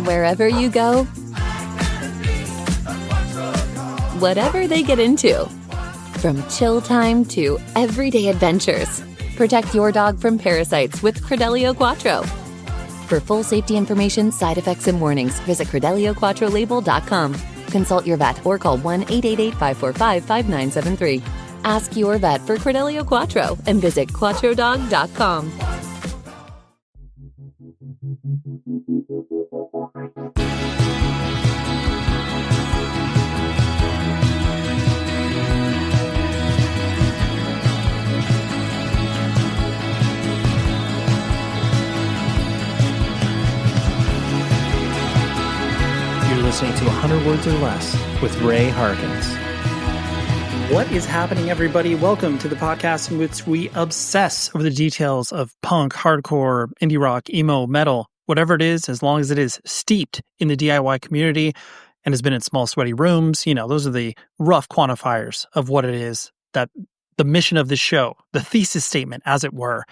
Wherever you go, whatever they get into. From chill time to everyday adventures, protect your dog from parasites with Credelio Quattro. For full safety information, side effects, and warnings, visit CredelioQuattroLabel.com. Consult your vet or call 1-888-545-5973. Ask your vet for Credelio Quattro and visit QuattroDog.com. Listening to 100 Words or Less with Ray Harkins. What is happening, everybody? Welcome to the podcast in which we obsess over the details of punk, hardcore, indie rock, emo, metal, whatever it is, as long as it is steeped in the DIY community and has been in small, sweaty rooms. You know, those are the rough quantifiers of what it is, that the mission of this show, the thesis statement, as it were.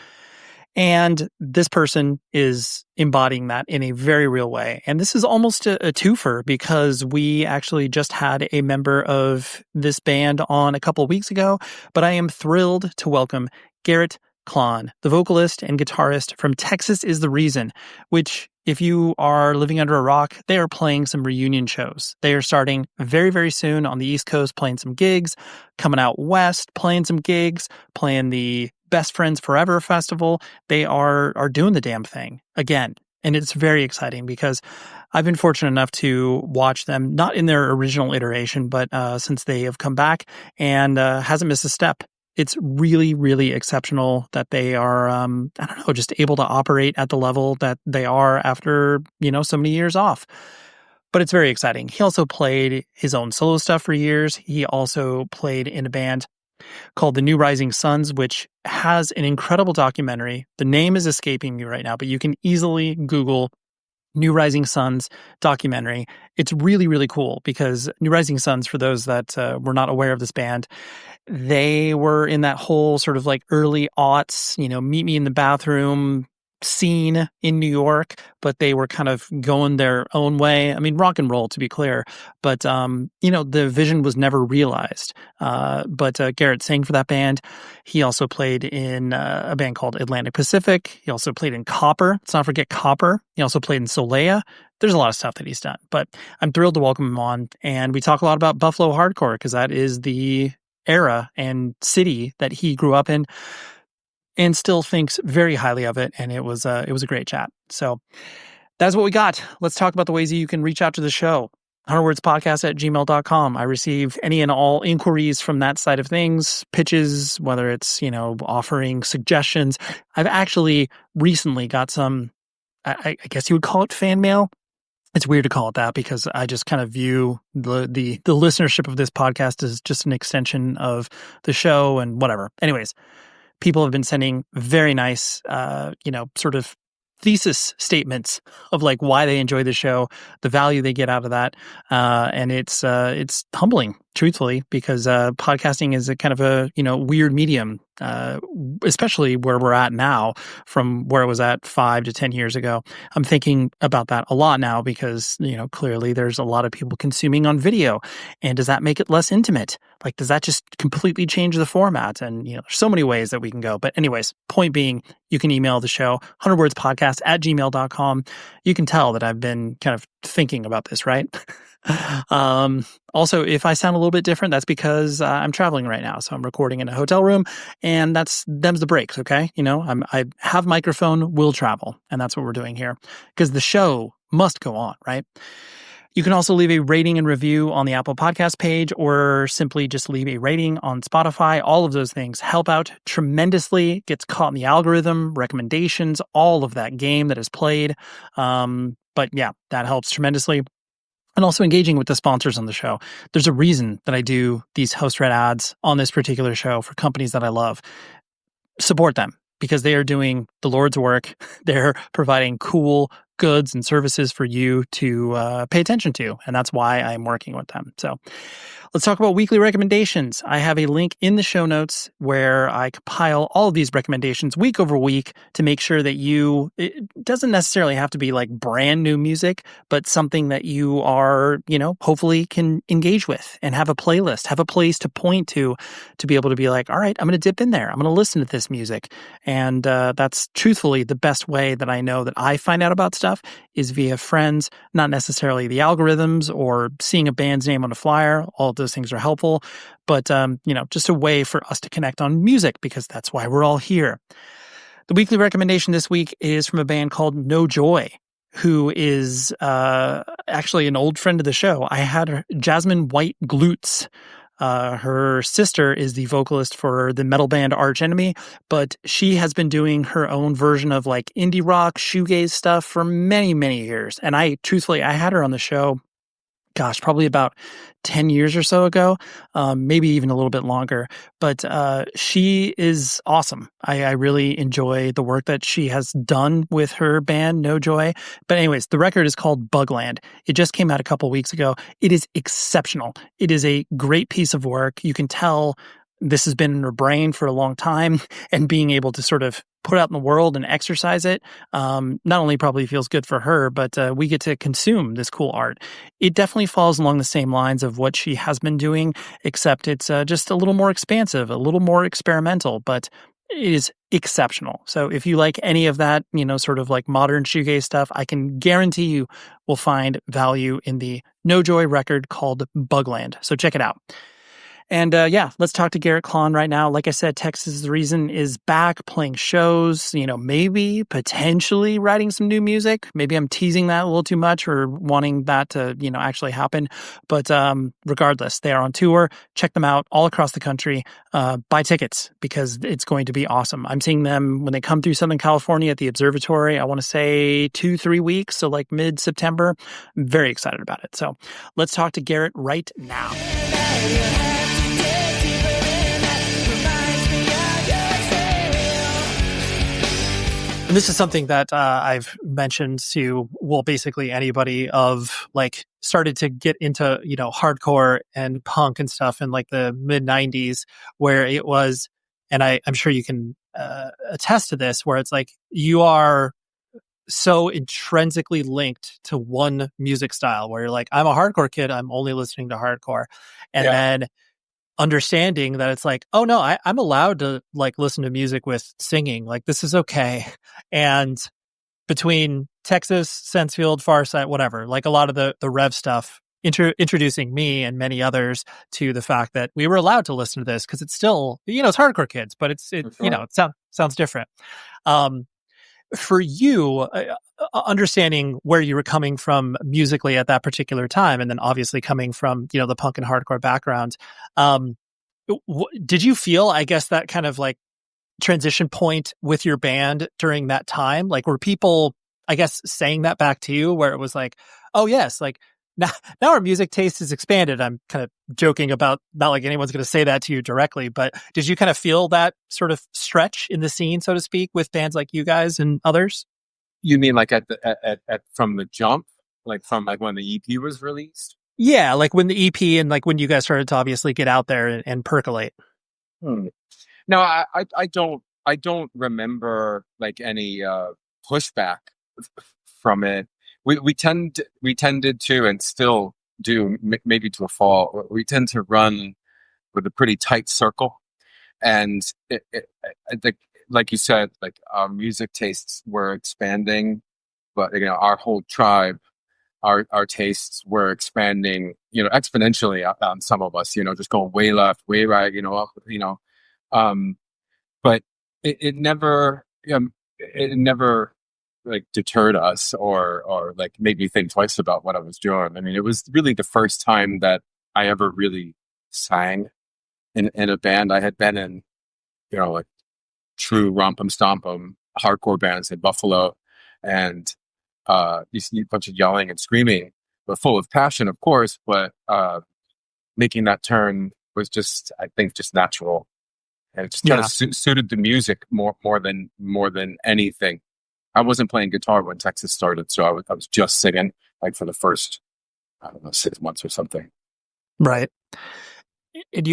And this person is embodying that in a very real way. And this is almost a twofer because we actually just had a member of this band on a couple of weeks ago. But I am thrilled to welcome Garrett Klahn, the vocalist and guitarist from Texas Is the Reason, which, if you are living under a rock, they are playing some reunion shows. They are starting very, very soon on the East Coast, playing some gigs, coming out west, playing some gigs, playing the Best Friends Forever Festival. They are doing the damn thing again. And it's very exciting because I've been fortunate enough to watch them, not in their original iteration, but since they have come back, and hasn't missed a step. It's really, really exceptional that they are, just able to operate at the level that they are after, so many years off. But it's very exciting. He also played his own solo stuff for years. He also played in a band called The New Rising Suns, which has an incredible documentary. The name is escaping me right now, but you can easily Google New Rising Suns documentary. It's really, really cool because New Rising Suns, for those that were not aware of this band, they were in that whole sort of like early aughts, meet me in the bathroom scene in New York, but they were kind of going their own way. I mean, rock and roll, to be clear, but, the vision was never realized. But Garrett sang for that band. He also played in a band called Atlantic Pacific. He also played in Copper. Let's not forget Copper. He also played in Solea. There's a lot of stuff that he's done, but I'm thrilled to welcome him on. And we talk a lot about Buffalo hardcore because that is the era and city that he grew up in, and still thinks very highly of it. And it was a great chat. So that's what we got. Let's talk about the ways that you can reach out to the show. 100wordspodcast@gmail.com. I receive any and all inquiries from that side of things, pitches, whether it's, offering suggestions. I've actually recently got some, I guess you would call it fan mail. It's weird to call it that because I just kind of view the listenership of this podcast as just an extension of the show and whatever. Anyways, people have been sending very nice, sort of thesis statements of like why they enjoy the show, the value they get out of that. And it's humbling, truthfully, because podcasting is a kind of a, weird medium, especially where we're at now from where it was at 5 to 10 years ago. I'm thinking about that a lot now because, clearly there's a lot of people consuming on video. And does that make it less intimate? Like, does that just completely change the format? And, there's so many ways that we can go. But anyways, point being, you can email the show, 100wordspodcast@gmail.com. You can tell that I've been kind of thinking about this, right? Also, if I sound a little bit different, that's because I'm traveling right now. So I'm recording in a hotel room, and them's the breaks, okay? I have microphone, will travel, and that's what we're doing here because the show must go on, right? You can also leave a rating and review on the Apple Podcast page or simply just leave a rating on Spotify. All of those things help out tremendously, gets caught in the algorithm, recommendations, all of that game that is played. But yeah, that helps tremendously. And also engaging with the sponsors on the show. There's a reason that I do these host-read ads on this particular show for companies that I love. Support them because they are doing the Lord's work. They're providing cool, goods and services for you to pay attention to. And that's why I'm working with them. So let's talk about weekly recommendations. I have a link in the show notes where I compile all of these recommendations week over week to make sure that it doesn't necessarily have to be like brand new music, but something that you are, hopefully can engage with and have a playlist, have a place to point to be able to be like, all right, I'm going to dip in there. I'm going to listen to this music. And that's truthfully the best way that I know that I find out about stuff is via friends, not necessarily the algorithms or seeing a band's name on a flyer. All of those things are helpful, but just a way for us to connect on music because that's why we're all here. The weekly recommendation this week is from a band called No Joy, who is actually an old friend of the show. I had Jasmine White Glutes. Her sister is the vocalist for the metal band Arch Enemy, but she has been doing her own version of like indie rock, shoegaze stuff for many, many years. And I had her on the show, probably about 10 years or so ago, maybe even a little bit longer. But she is awesome. I really enjoy the work that she has done with her band, No Joy. But anyways, the record is called Bugland. It just came out a couple weeks ago. It is exceptional. It is a great piece of work. You can tell this has been in her brain for a long time, and being able to sort of put out in the world and exercise it, not only probably feels good for her, but we get to consume this cool art. It definitely falls along the same lines of what she has been doing, except it's just a little more expansive, a little more experimental, but it is exceptional. So if you like any of that, sort of like modern shoegaze stuff, I can guarantee you will find value in the No Joy record called Bugland. So check it out. And let's talk to Garrett Klahn right now. Like I said, Texas is the Reason is back playing shows, maybe potentially writing some new music. Maybe I'm teasing that a little too much or wanting that to, actually happen. But regardless, they are on tour. Check them out all across the country. Buy tickets because it's going to be awesome. I'm seeing them when they come through Southern California at the Observatory. I want to say 2-3 weeks. So like mid-September. I'm very excited about it. So let's talk to Garrett right now. And this is something that I've mentioned to, basically anybody of like started to get into, hardcore and punk and stuff in like the mid 90s where it was, and I'm sure you can attest to this, where it's like you are so intrinsically linked to one music style where you're like, I'm a hardcore kid. I'm only listening to hardcore. And then understanding that it's like, oh no, I'm allowed to like listen to music with singing. Like this is okay. And between Texas, Sensefield, Farsight, whatever, like a lot of the Rev stuff, introducing me and many others to the fact that we were allowed to listen to this because it's still, it's hardcore kids, but it sounds different. For you, understanding where you were coming from musically at that particular time, and then obviously coming from, the punk and hardcore background, did you feel, I guess, that kind of like transition point with your band during that time? Like, were people, I guess, saying that back to you where it was like, oh yes, like now our music taste is expanded? I'm kind of joking about, not like anyone's going to say that to you directly, but did you kind of feel that sort of stretch in the scene, so to speak, with bands like you guys and others? You mean like at from the jump, like from like when the EP was released? Yeah, like when the EP and like when you guys started to obviously get out there and percolate. No, I don't remember like any pushback from it. We tended to, and still do, maybe to a fault. We tend to run with a pretty tight circle, and like you said, like our music tastes were expanding, but our whole tribe, our tastes were expanding, exponentially on some of us, just going way left, way right, up, but it never like deterred us or like made me think twice about what I was doing. I mean, it was really the first time that I ever really sang in a band. I had been in, like true romp'em stomp'em hardcore bands in Buffalo, and you see a bunch of yelling and screaming, but full of passion, of course. But making that turn was just, I think, just natural, and it just kind of suited the music more than anything. I wasn't playing guitar when Texas started, so I was just singing like for the first, I don't know, 6 months or something. Right. And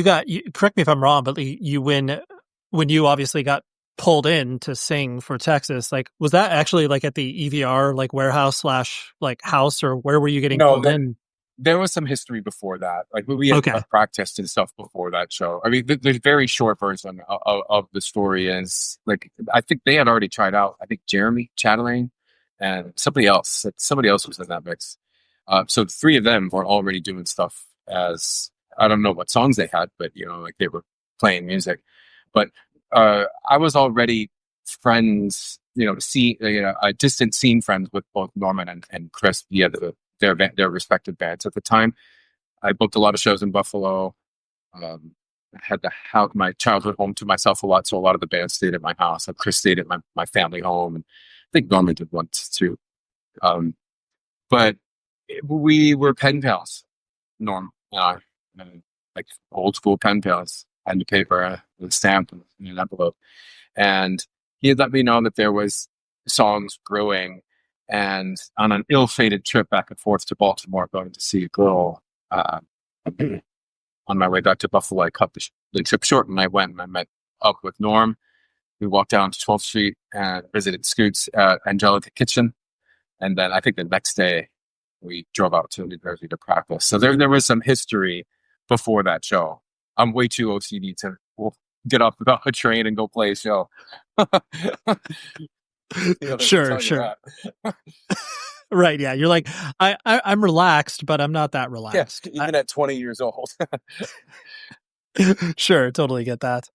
correct me if I'm wrong, but when you obviously got pulled in to sing for Texas, like, was that actually like at the EVR, like warehouse slash like house, or where were you getting No, pulled in? there was some history before that. Like we had Okay. practiced and stuff before that show. I mean, the very short version of the story is like, I think they had already tried out, I think Jeremy Chatelain and somebody else. Like, somebody else was in that mix. So the three of them were already doing stuff as, I don't know what songs they had, but like they were playing music. But I was already friends, distant scene friends with both Norman and Chris via their respective bands at the time. I booked a lot of shows in Buffalo. I had my childhood home to myself a lot, so a lot of the bands stayed at my house. Chris stayed at my family home, and I think Norman did once too. But we were pen pals, Norm and like old school pen pals, pen to paper, with a stamp and an envelope. And he had let me know that there was songs brewing. And on an ill-fated trip back and forth to Baltimore, going to see a girl, on my way back to Buffalo, I cut the trip short, and I went and I met up with Norm. We walked down to 12th Street and visited Scoots at Angelica Kitchen. And then I think the next day we drove out to New Jersey to practice. So there was some history before that show. I'm way too OCD to get off a train and go play a show. Sure. Right. Yeah. You're like, I'm relaxed, but I'm not that relaxed. Yeah, even at 20 years old. Sure. Totally get that.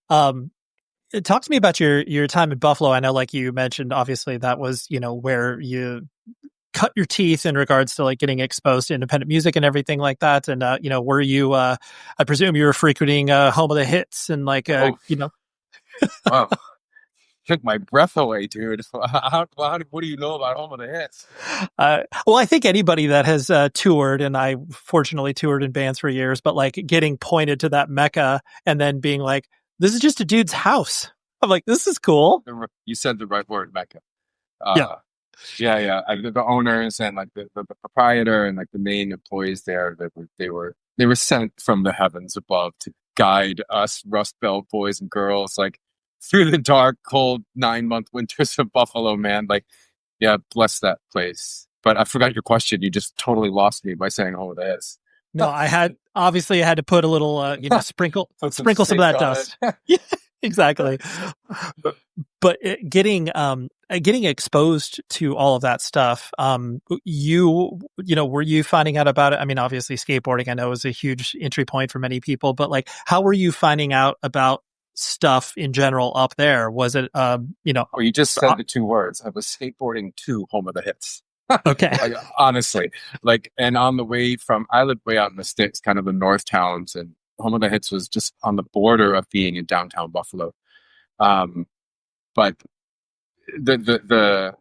Talk to me about your time in Buffalo. I know, like you mentioned, obviously that was, where you cut your teeth in regards to like getting exposed to independent music and everything like that. And, were you, I presume you were frequenting Home of the Hits and like, Wow. Took my breath away, dude. What do you know about Home of the Hits? Well, I think anybody that has toured, and I fortunately toured in bands for years, but like getting pointed to that mecca and then being like, this is just a dude's house. I'm like, this is cool. You said the right word, mecca. Yeah. The owners and like the proprietor and like the main employees there, they were sent from the heavens above to guide us Rust Belt boys and girls like through the dark, cold 9-month winters of Buffalo, man. Like, yeah, bless that place. But I forgot your question. You just totally lost me by saying, "Oh, it is." No, I had to put a little, sprinkle some of that dust. Yeah, exactly. But getting exposed to all of that stuff, were you finding out about it? I mean, obviously skateboarding, I know, is a huge entry point for many people, but like, how were you finding out about stuff in general up there? Was it, Well, you just said the two words. I was skateboarding to Home of the Hits. Okay. Like, honestly, like, and on the way I lived way out in the sticks, kind of the north towns, and Home of the Hits was just on the border of being in downtown Buffalo. But the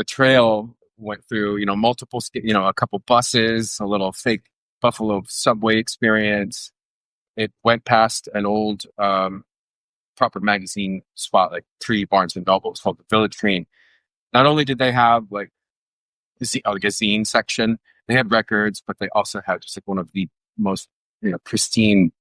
trail went through, multiple, a couple buses, a little fake Buffalo subway experience. It went past an old proper magazine spot, like Barnes and Noble. It's called the Village Green. Not only did they have like a zine section, they had records, but they also had just like one of the most pristine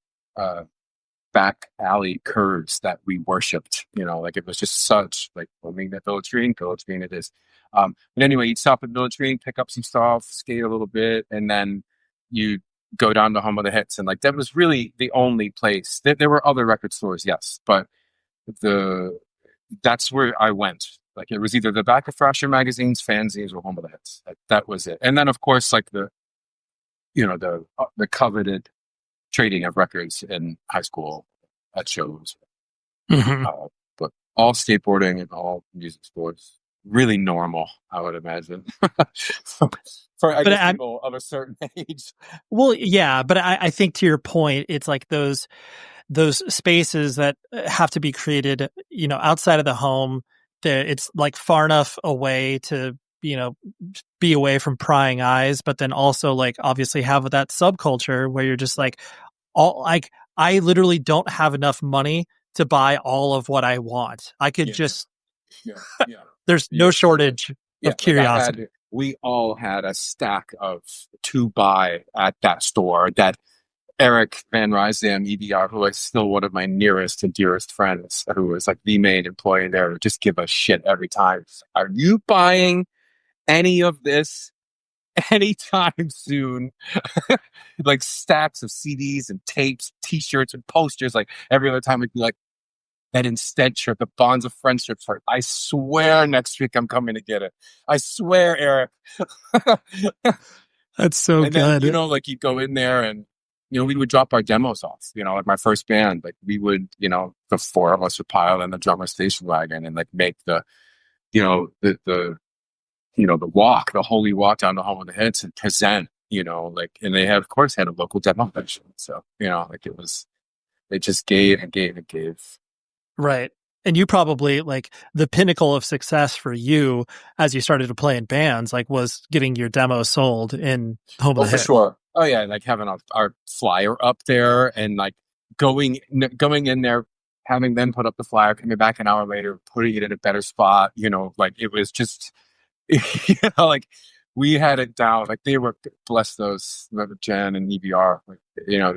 back alley curves that we worshipped. Like it was just such like, I mean, that Village Green it is. But anyway, you'd stop at Village Green, pick up some stuff, skate a little bit, and then you go down to Home of the Hits. And like that was really the only place. There were other record stores, yes, but that's where I went. Like it was either the back of Thrasher magazines, fanzines, or Home of the Hits. That was it. And then of course, like the coveted trading of records in high school at shows. Mm-hmm. But all skateboarding and all music stores, really normal, I would imagine. For people of a certain age. Well, yeah, but I think to your point, it's like those spaces that have to be created, outside of the home. It's like far enough away to, be away from prying eyes, but then also like obviously have that subculture where you're just like, I literally don't have enough money to buy all of what I want. I could just Yeah, yeah, There's yeah. no shortage Yeah, of like curiosity. we all had a stack of to buy at that store that Eric Van Rysdam, EBR, who is still one of my nearest and dearest friends, who was like the main employee there, would just give us shit every time. Are you buying any of this anytime soon? Like stacks of CDs and tapes, T-shirts and posters. Like every other time, we'd be like, that instant shirt, the Bonds of Friendship shirt. I swear next week I'm coming to get it. I swear, Eric. That's so And then, good. like you go in there and, we would drop our demos off, like my first band, like we would, the four of us would pile in the drummer station wagon and like make the, the walk, the holy walk down to Home of the Hits and present, and they of course had a local demo session. So, like they just gave and gave and gave. Right. And you probably like the pinnacle of success for you as you started to play in bands, like was getting your demo sold in Home of the For Hit. sure. Oh yeah, like having our flyer up there and like going in there, having them put up the flyer, coming back an hour later, putting it in a better spot. Like it was just, like we had it down. Like they were, bless those Jen and EBR. Like,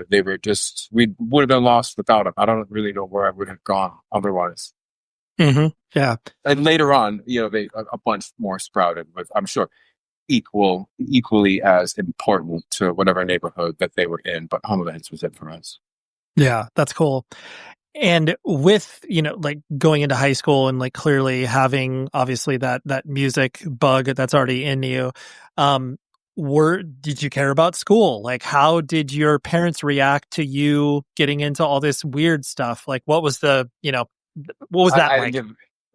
they were just, we would have been lost without them. I don't really know where I would have gone otherwise. Mm-hmm. Yeah. And later on, they a bunch more sprouted with, I'm sure, equally as important to whatever neighborhood that they were in, but Home of the Hits was it for us. Yeah, that's cool. And with, like going into high school and like clearly having obviously that music bug that's already in you, did you care about school? Like how did your parents react to you getting into all this weird stuff? Like what was what was that like?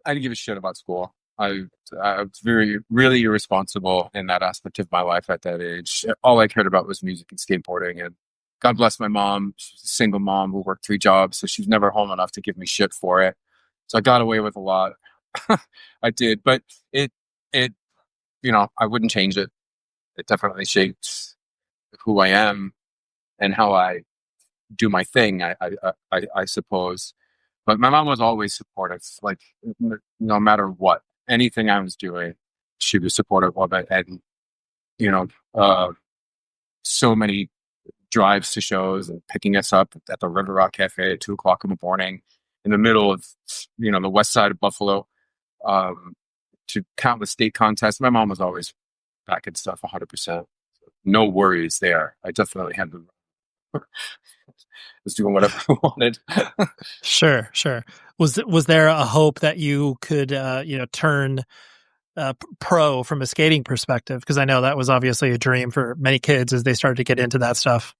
I didn't give a shit about school. I was really irresponsible in that aspect of my life at that age. All I cared about was music and skateboarding. And God bless my mom. She's a single mom who worked 3 jobs, so she was never home enough to give me shit for it. So I got away with a lot. I did, but it, I wouldn't change it. It definitely shaped who I am and how I do my thing. I suppose. But my mom was always supportive, like no matter what, anything I was doing, she was supportive of it. And, so many drives to shows and picking us up at the River Rock Cafe at 2:00 in the morning in the middle of, the west side of Buffalo, to countless state contests. My mom was always backing stuff 100%. No worries there. I definitely had the was doing whatever I wanted. Sure. Was there a hope that you could, turn pro from a skating perspective? Because I know that was obviously a dream for many kids as they started to get into that stuff.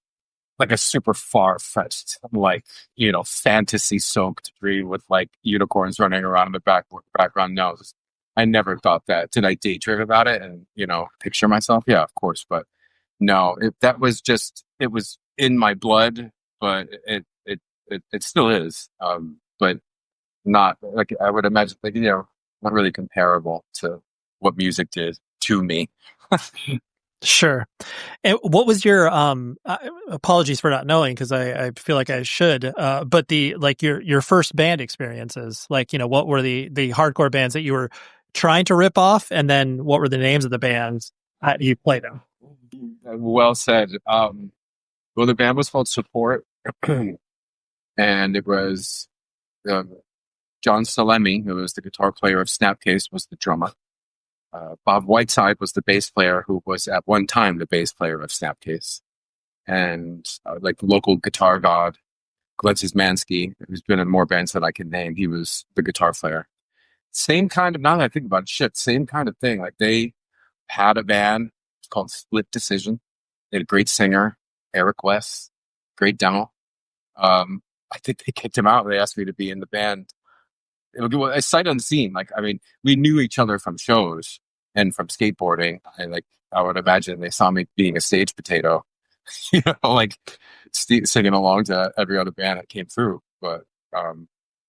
Like a super far-fetched, like, fantasy-soaked dream with like unicorns running around in the background. No, I never thought that. Did I daydream about it and, picture myself? Yeah, of course. But no, that was just, it was in my blood, but it still is. But not like I would imagine, like, not really comparable to what music did to me. Sure. And what was your apologies for not knowing because I feel like I should but the like your first band experiences, like what were the hardcore bands that you were trying to rip off, and then what were the names of the bands you played them? Well said. Well, the band was called Support, and it was John Salemi, who was the guitar player of Snapcase, was the drummer. Bob Whiteside was the bass player, who was at one time the bass player of Snapcase. And like the local guitar god, Glenn Szymanski, who's been in more bands than I can name, he was the guitar player. Same kind of, now that I think about it, same kind of thing. Like they had a band, it's called Split Decision. They had a great singer, Eric West, great demo. I think they kicked him out. They asked me to be in the band. It would a sight unseen. Like, I mean, we knew each other from shows and from skateboarding. I would imagine they saw me being a stage potato, like singing along to every other band that came through. But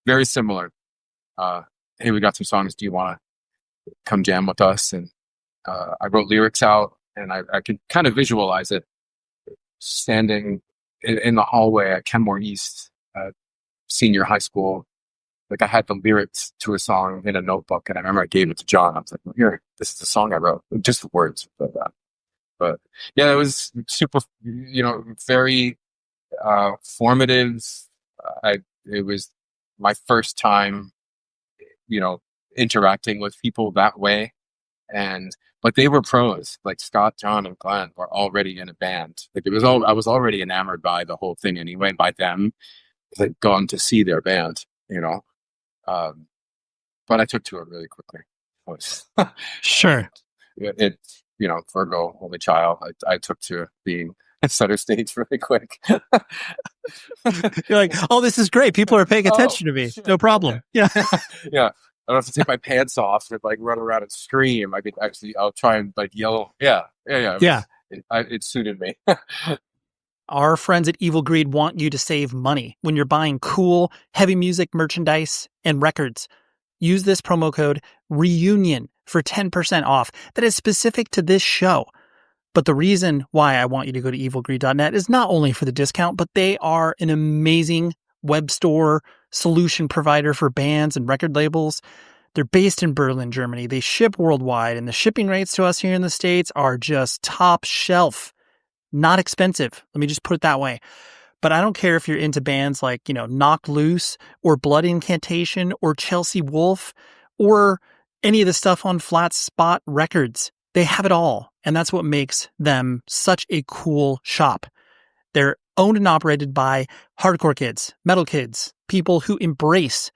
very similar. Hey, we got some songs. Do you want to come jam with us? And I wrote lyrics out, and I could kind of visualize it standing in the hallway at Kenmore East, senior high school. like I had the lyrics to a song in a notebook, and I remember I gave it to John. I was like, well, "Here, this is the song I wrote, just the words." But yeah, it was super, very formative. It was my first time, interacting with people that way. But they were pros. Like Scott, John, and Glenn were already in a band. Like I was already enamored by the whole thing anyway, by them. Like gone to see their band, but I took to it really quickly. It was, Sure. Virgo, only child. I took to being center stage really quick. You're like, oh, this is great. People are paying attention to me. Shit. No problem. Yeah. Yeah. I don't have to take my pants off and like run around and scream. I'll try and like yell. Yeah. It suited me. Our friends at Evil Greed want you to save money when you're buying cool, heavy music merchandise and records. Use this promo code REUNION for 10% off that is specific to this show. But the reason why I want you to go to evilgreed.net is not only for the discount, but they are an amazing web store solution provider for bands and record labels. They're based in Berlin, Germany. They ship worldwide, and the shipping rates to us here in the States are just top shelf. Not expensive. Let me just put it that way. But I don't care if you're into bands like, Knocked Loose or Blood Incantation or Chelsea Wolf or any of the stuff on Flat Spot Records. They have it all. And that's what makes them such a cool shop. They're owned and operated by hardcore kids, metal kids, people who embrace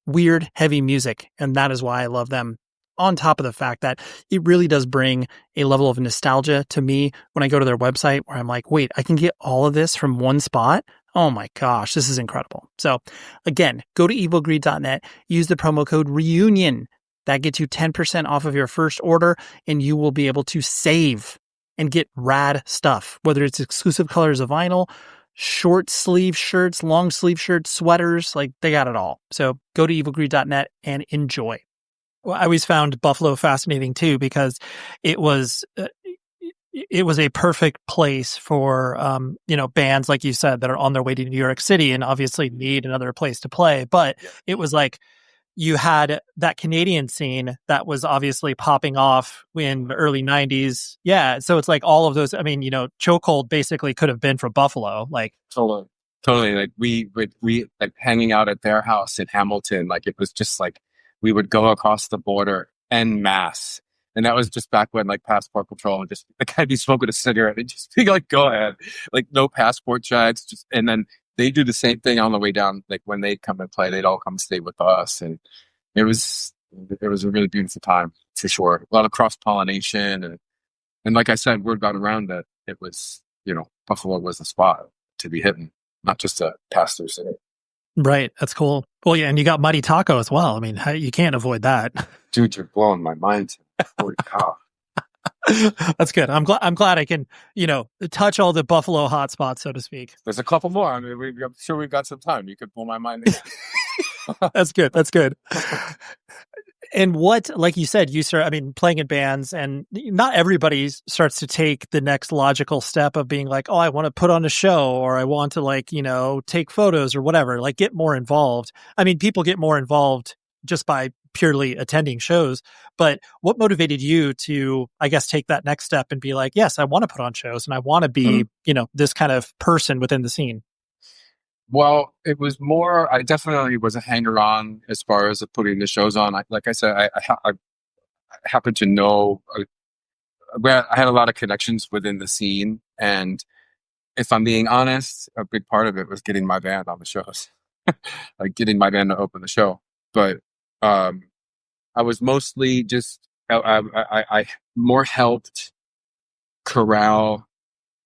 weird, heavy music. And that is why I love them. On top of the fact that it really does bring a level of nostalgia to me when I go to their website where I'm like, wait, I can get all of this from one spot? Oh my gosh, this is incredible. So again, go to evilgreed.net, use the promo code REUNION. That gets you 10% off of your first order, and you will be able to save and get rad stuff, whether it's exclusive colors of vinyl, short sleeve shirts, long sleeve shirts, sweaters, like they got it all. So go to evilgreed.net and enjoy. Well, I always found Buffalo fascinating too, because it was a perfect place for, bands, like you said, that are on their way to New York City and obviously need another place to play. But It was like you had that Canadian scene that was obviously popping off in the early 90s. Yeah. So it's like all of those. I mean, Chokehold basically could have been from Buffalo. Like Totally. Like we like hanging out at their house in Hamilton. Like it was just like, we would go across the border en masse. And that was just back when like Passport Patrol would just, like I'd be smoking a cigarette and just be like, go ahead. Like no passport checks. And then they do the same thing on the way down. Like when they'd come and play, they'd all come stay with us. And it was a really beautiful time for sure. A lot of cross-pollination. And like I said, word got around that it was, Buffalo was the spot to be hitting, not just a pass-through city. Right. That's cool. Well, yeah. And you got Muddy Taco as well. I mean, you can't avoid that. Dude, you're blowing my mind. Holy cow. That's good. I'm glad I can, touch all the Buffalo hot spots, so to speak. There's a couple more. I mean, I'm sure we've got some time. You could blow my mind again. That's good. And what, like you said, playing in bands, and not everybody starts to take the next logical step of being like, oh, I want to put on a show, or I want to take photos or whatever, like get more involved. I mean, people get more involved just by purely attending shows, but what motivated you to, I guess, take that next step and be like, yes, I want to put on shows and I want to be, this kind of person within the scene? Well, it was more, I definitely was a hanger-on as far as putting the shows on. Like I said, I happened to know, I had a lot of connections within the scene. And if I'm being honest, a big part of it was getting my band on the shows, like getting my band to open the show. But I was mostly just, I more helped corral,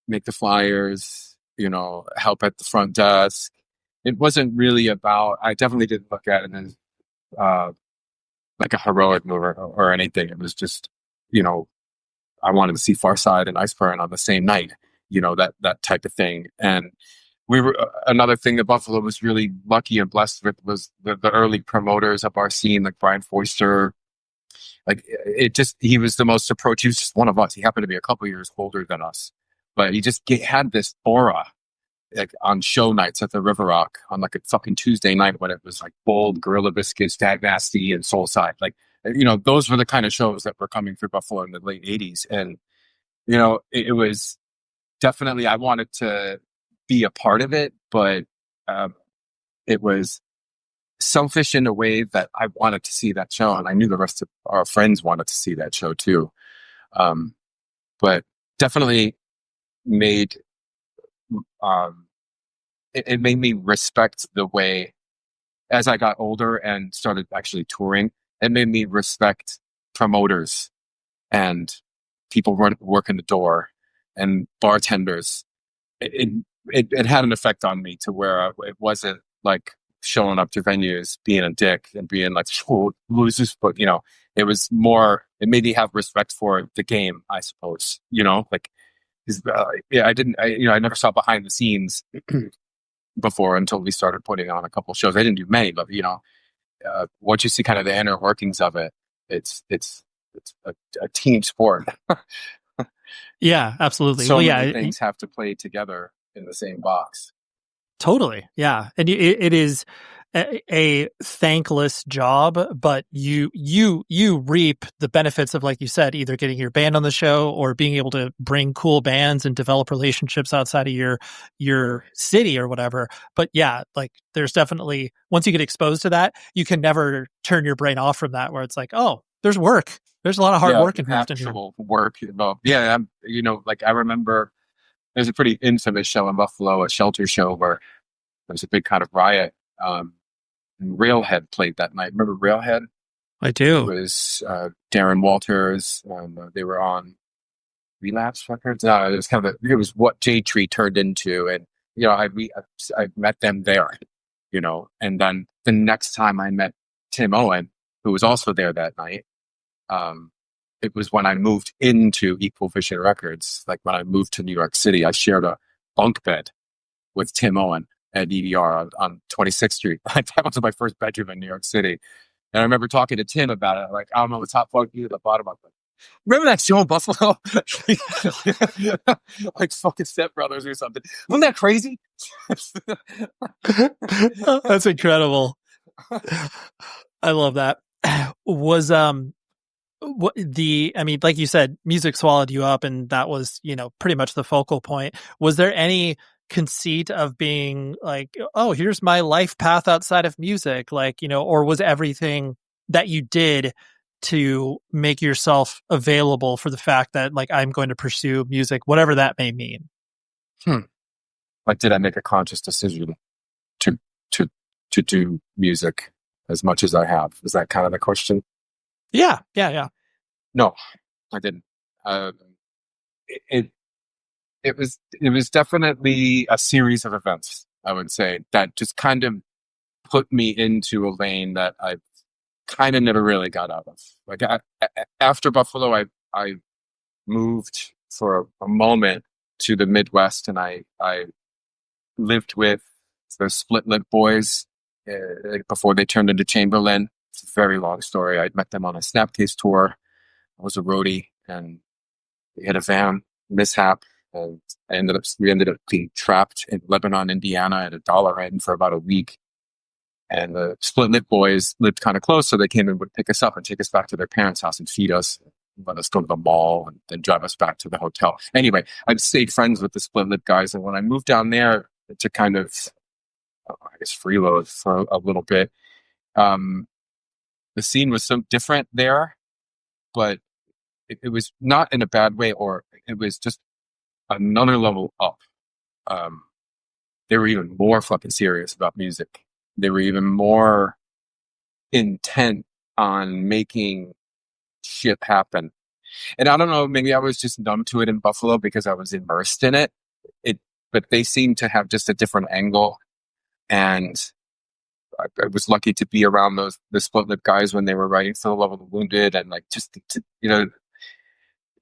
make the flyers, help at the front desk. It wasn't really about, I definitely didn't look at it as like a heroic move or anything. It was just, I wanted to see Farside and Iceburn on the same night, that type of thing. And we were, another thing that Buffalo was really lucky and blessed with was the early promoters of our scene, like Brian Foister. Like he was the most approach. He was just one of us. He happened to be a couple years older than us, but he just had this aura like on show nights at the River Rock on like a fucking Tuesday night when it was like Bold, Gorilla Biscuits, Dag Nasty, and Soulside. Like, those were the kind of shows that were coming through Buffalo in the late 80s. And, it was definitely, I wanted to be a part of it, but it was selfish in a way that I wanted to see that show. And I knew the rest of our friends wanted to see that show too. But definitely made, it made me respect the way, as I got older and started actually touring, it made me respect promoters and people working the door and bartenders. It had an effect on me to where it wasn't like showing up to venues being a dick and being like, oh, who's this? But, it was more, it made me have respect for the game, I suppose, like, I never saw behind the scenes before until we started putting on a couple shows. I didn't do many, but, once you see kind of the inner workings of it, it's a team sport. Yeah, absolutely. So many things have to play together in the same box. Totally. Yeah. And it is a thankless job, but you reap the benefits of, like you said, either getting your band on the show or being able to bring cool bands and develop relationships outside of your city or whatever. But yeah, like there's definitely, once you get exposed to that, you can never turn your brain off from that, where it's like, oh, there's work. There's a lot of hard work involved in actual work involved. Yeah. Like I remember there's a pretty infamous show in Buffalo, a shelter show where there was a big kind of riot. And Railhead played that night. Remember Railhead? I do. It was Darren Walters. They were on Relapse Records. No, it was it was what J Tree turned into, and I met them there. And then the next time I met Tim Owen, who was also there that night. It was when I moved into Equal Vision Records. Like when I moved to New York City, I shared a bunk bed with Tim Owen at EVR on 26th Street. That was my first bedroom in New York City. And I remember talking to Tim about it. Like, I don't know, the top funky at the bottom. I'm like, remember that show in Buffalo? Like fucking Step Brothers or something. Wasn't that crazy? That's incredible. I love that. Was, like you said, music swallowed you up, and that was, pretty much the focal point. Was there any conceit of being like, oh, here's my life path outside of music, like, or was everything that you did to make yourself available for the fact that, like, I'm going to pursue music, whatever that may mean? Like, did I make a conscious decision to do music as much as I have? Is that kind of the question? Yeah. No, I didn't. It was definitely a series of events, I would say, that just kind of put me into a lane that I kind of never really got out of. Like after Buffalo, I moved for a moment to the Midwest, and I lived with the Split Lip Boys before they turned into Chamberlain. It's a very long story. I met them on a Snapcase tour. I was a roadie, and we had a van mishap, and we ended up being trapped in Lebanon, Indiana at a dollar inn for about a week. And the Split Lip Boys lived kind of close, so they came and would pick us up and take us back to their parents' house and feed us, let us go to the mall, and then drive us back to the hotel. Anyway, I've stayed friends with the Split Lip guys, and when I moved down there to kind of, freeload for a little bit, the scene was so different there, but it was not in a bad way, or it was just another level up. They were even more fucking serious about music. They were even more intent on making shit happen. And I don't know, maybe I was just numb to it in Buffalo because I was immersed in it. But they seemed to have just a different angle. And I was lucky to be around the Split Lip guys when they were writing For the Love of the Wounded, and like just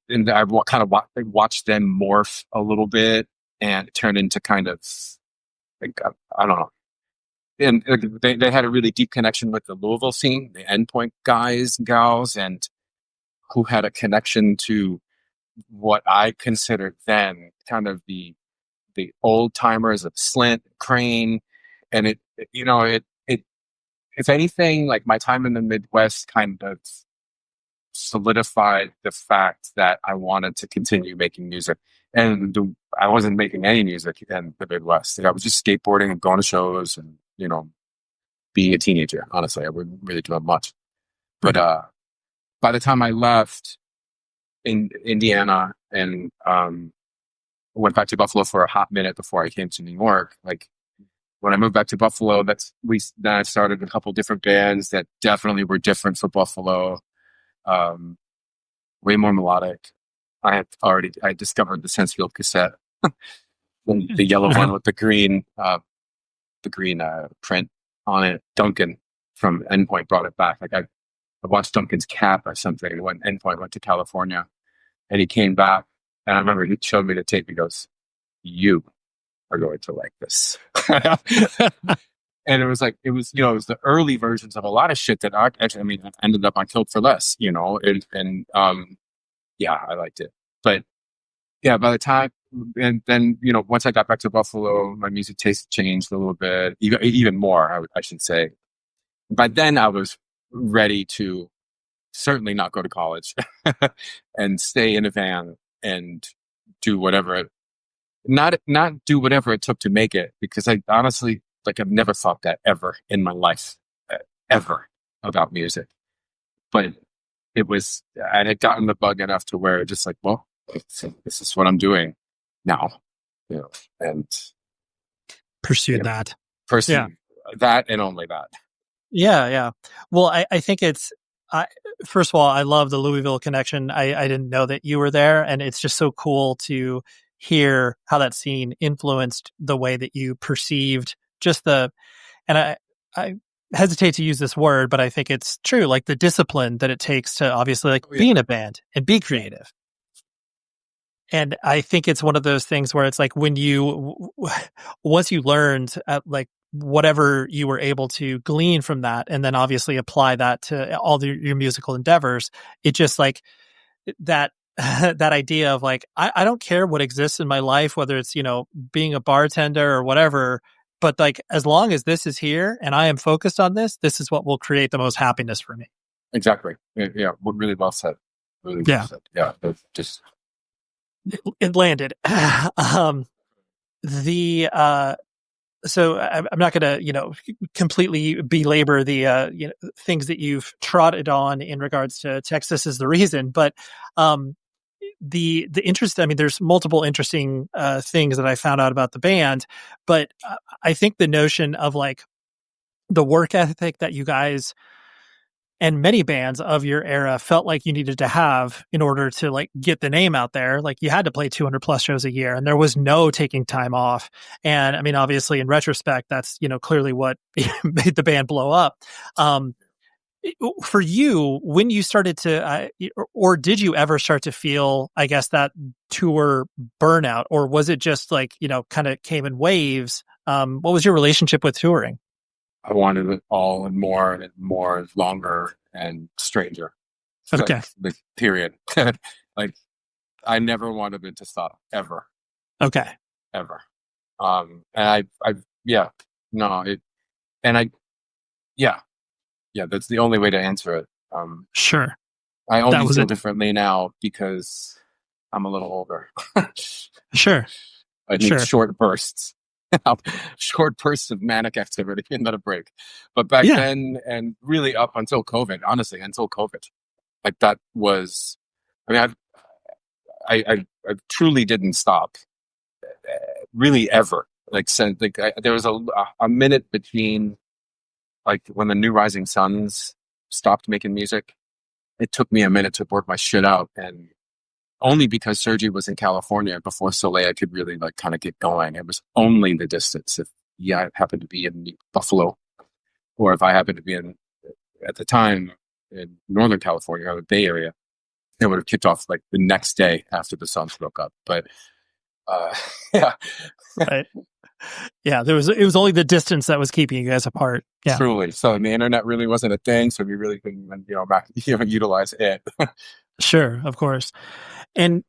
and I kind of watched them morph a little bit and turn into kind of, like, I don't know. And they had a really deep connection with the Louisville scene, the Endpoint guys and gals, and who had a connection to what I considered then kind of the the old timers of Slint, Crane, and it if anything, like my time in the Midwest kind of solidified the fact that I wanted to continue making music. And I wasn't making any music in the Midwest. Like, I was just skateboarding and going to shows and, being a teenager. Honestly, I wasn't really doing much. But by the time I left in Indiana and went back to Buffalo for a hot minute before I came to New York, like when I moved back to Buffalo, then I started a couple different bands that definitely were different for Buffalo. Way more melodic. I discovered the Sensefield cassette, the yellow one with the green print on it. Duncan from Endpoint brought it back. Like I watched Duncan's Cap or something when Endpoint went to California, and he came back, and I remember he showed me the tape. He goes, "You are going to like this." And it was the early versions of a lot of shit that ended up on Killed for Less, and I liked it. But yeah, by the time, and then, once I got back to Buffalo, my music taste changed a little bit, even more, I should say. By then I was ready to certainly not go to college and stay in a van and do whatever, not do whatever it took to make it, because I honestly, like, I've never thought that ever in my life, ever, about music. But I had gotten the bug enough to where just like, well, this is what I'm doing now, and pursue that. That and only that. Yeah. Well, I think first of all, I love the Louisville connection. I didn't know that you were there, and it's just so cool to hear how that scene influenced the way that you perceived and I hesitate to use this word, but I think it's true, like the discipline that it takes to obviously be in a band and be creative. And I think it's one of those things where it's like once you learned like whatever you were able to glean from that, and then obviously apply that to all your musical endeavors, it just like that that idea of like, I don't care what exists in my life, whether it's, being a bartender or whatever, but like, as long as this is here and I am focused on this is what will create the most happiness for me. Exactly. Yeah. Really well said. Really well said. Yeah. It landed. So I'm not going to, completely belabor the, things that you've trotted on in regards to Texas is the reason, but, the interest, there's multiple interesting, things that I found out about the band, but I think the notion of like the work ethic that you guys and many bands of your era felt like you needed to have in order to like get the name out there. Like you had to play 200 plus shows a year, and there was no taking time off. And obviously in retrospect, that's, clearly what made the band blow up. For you, when you started to, or did you ever start to feel, I guess, that tour burnout, or was it just like, kind of came in waves? What was your relationship with touring? I wanted it all and more, longer and stranger. Okay. Like, period. Like, I never wanted it to stop, ever. Okay. Ever. That's the only way to answer it. Sure. I only feel differently now because I'm a little older. Sure. I need short bursts. Short bursts of manic activity and not a break. But back then, and really up until COVID, honestly, like that was, I truly didn't stop, really, ever. Like, since there was a minute between, like, when the New Rising Suns stopped making music. It took me a minute to work my shit out, and only because Sergi was in California before Soleil could really like kind of get going. It was only the distance. If I happened to be in Buffalo, or if I happened to be at the time in Northern California or the Bay Area, it would have kicked off like the next day after the Suns broke up. But right. Yeah, it was only the distance that was keeping you guys apart. Yeah, truly. So the internet really wasn't a thing, so we really couldn't, utilize it. Sure, of course. And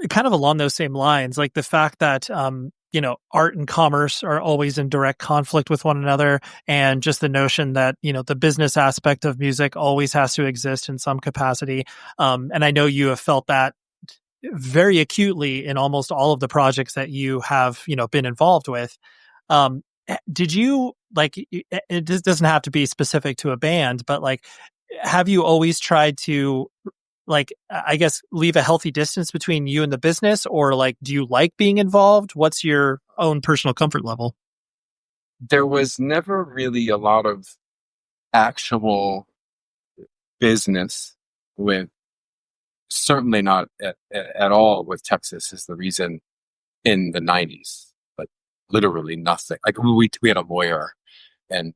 kind of along those same lines, like the fact that art and commerce are always in direct conflict with one another, and just the notion that, the business aspect of music always has to exist in some capacity. And I know you have felt that very acutely in almost all of the projects that you have, been involved with. Did you it just doesn't have to be specific to a band, but have you always tried to I guess leave a healthy distance between you and the business, or do you like being involved? What's your own personal comfort level? There was never really a lot of actual business with, certainly not at all with Texas is the reason in the 90s, like literally nothing. Like we had a lawyer, and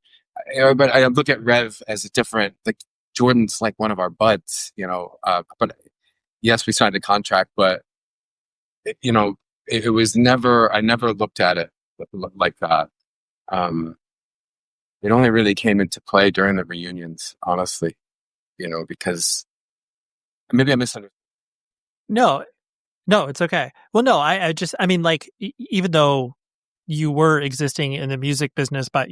but I look at Rev as a different, Jordan's like one of our buds, but yes, we signed a contract, but it was never, I never looked at it like that. It only really came into play during the reunions, honestly, because maybe I misunderstood. No, it's okay. Well, no, I mean, even though you were existing in the music business, but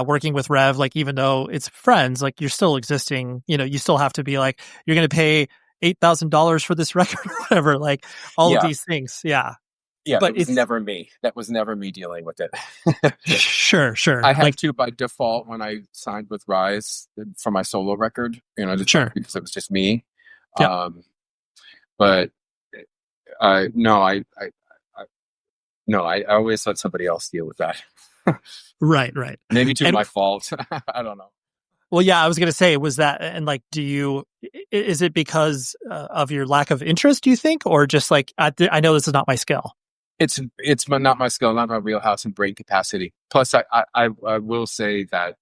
working with Rev, even though it's friends, you're still existing, you still have to be you're going to pay $8,000 for this record or whatever, all of these things. Yeah. Yeah. But it's never me. That was never me dealing with it. Sure. I had to by default when I signed with Rise for my solo record, just because it was just me. Yep. But no, I always let somebody else deal with that. Right. Maybe my fault. I don't know. Well, yeah, I was going to say, was that, and is it because of your lack of interest, do you think? Or just I know this is not my skill. It's not my skill, not my wheelhouse and brain capacity. Plus, I will say that,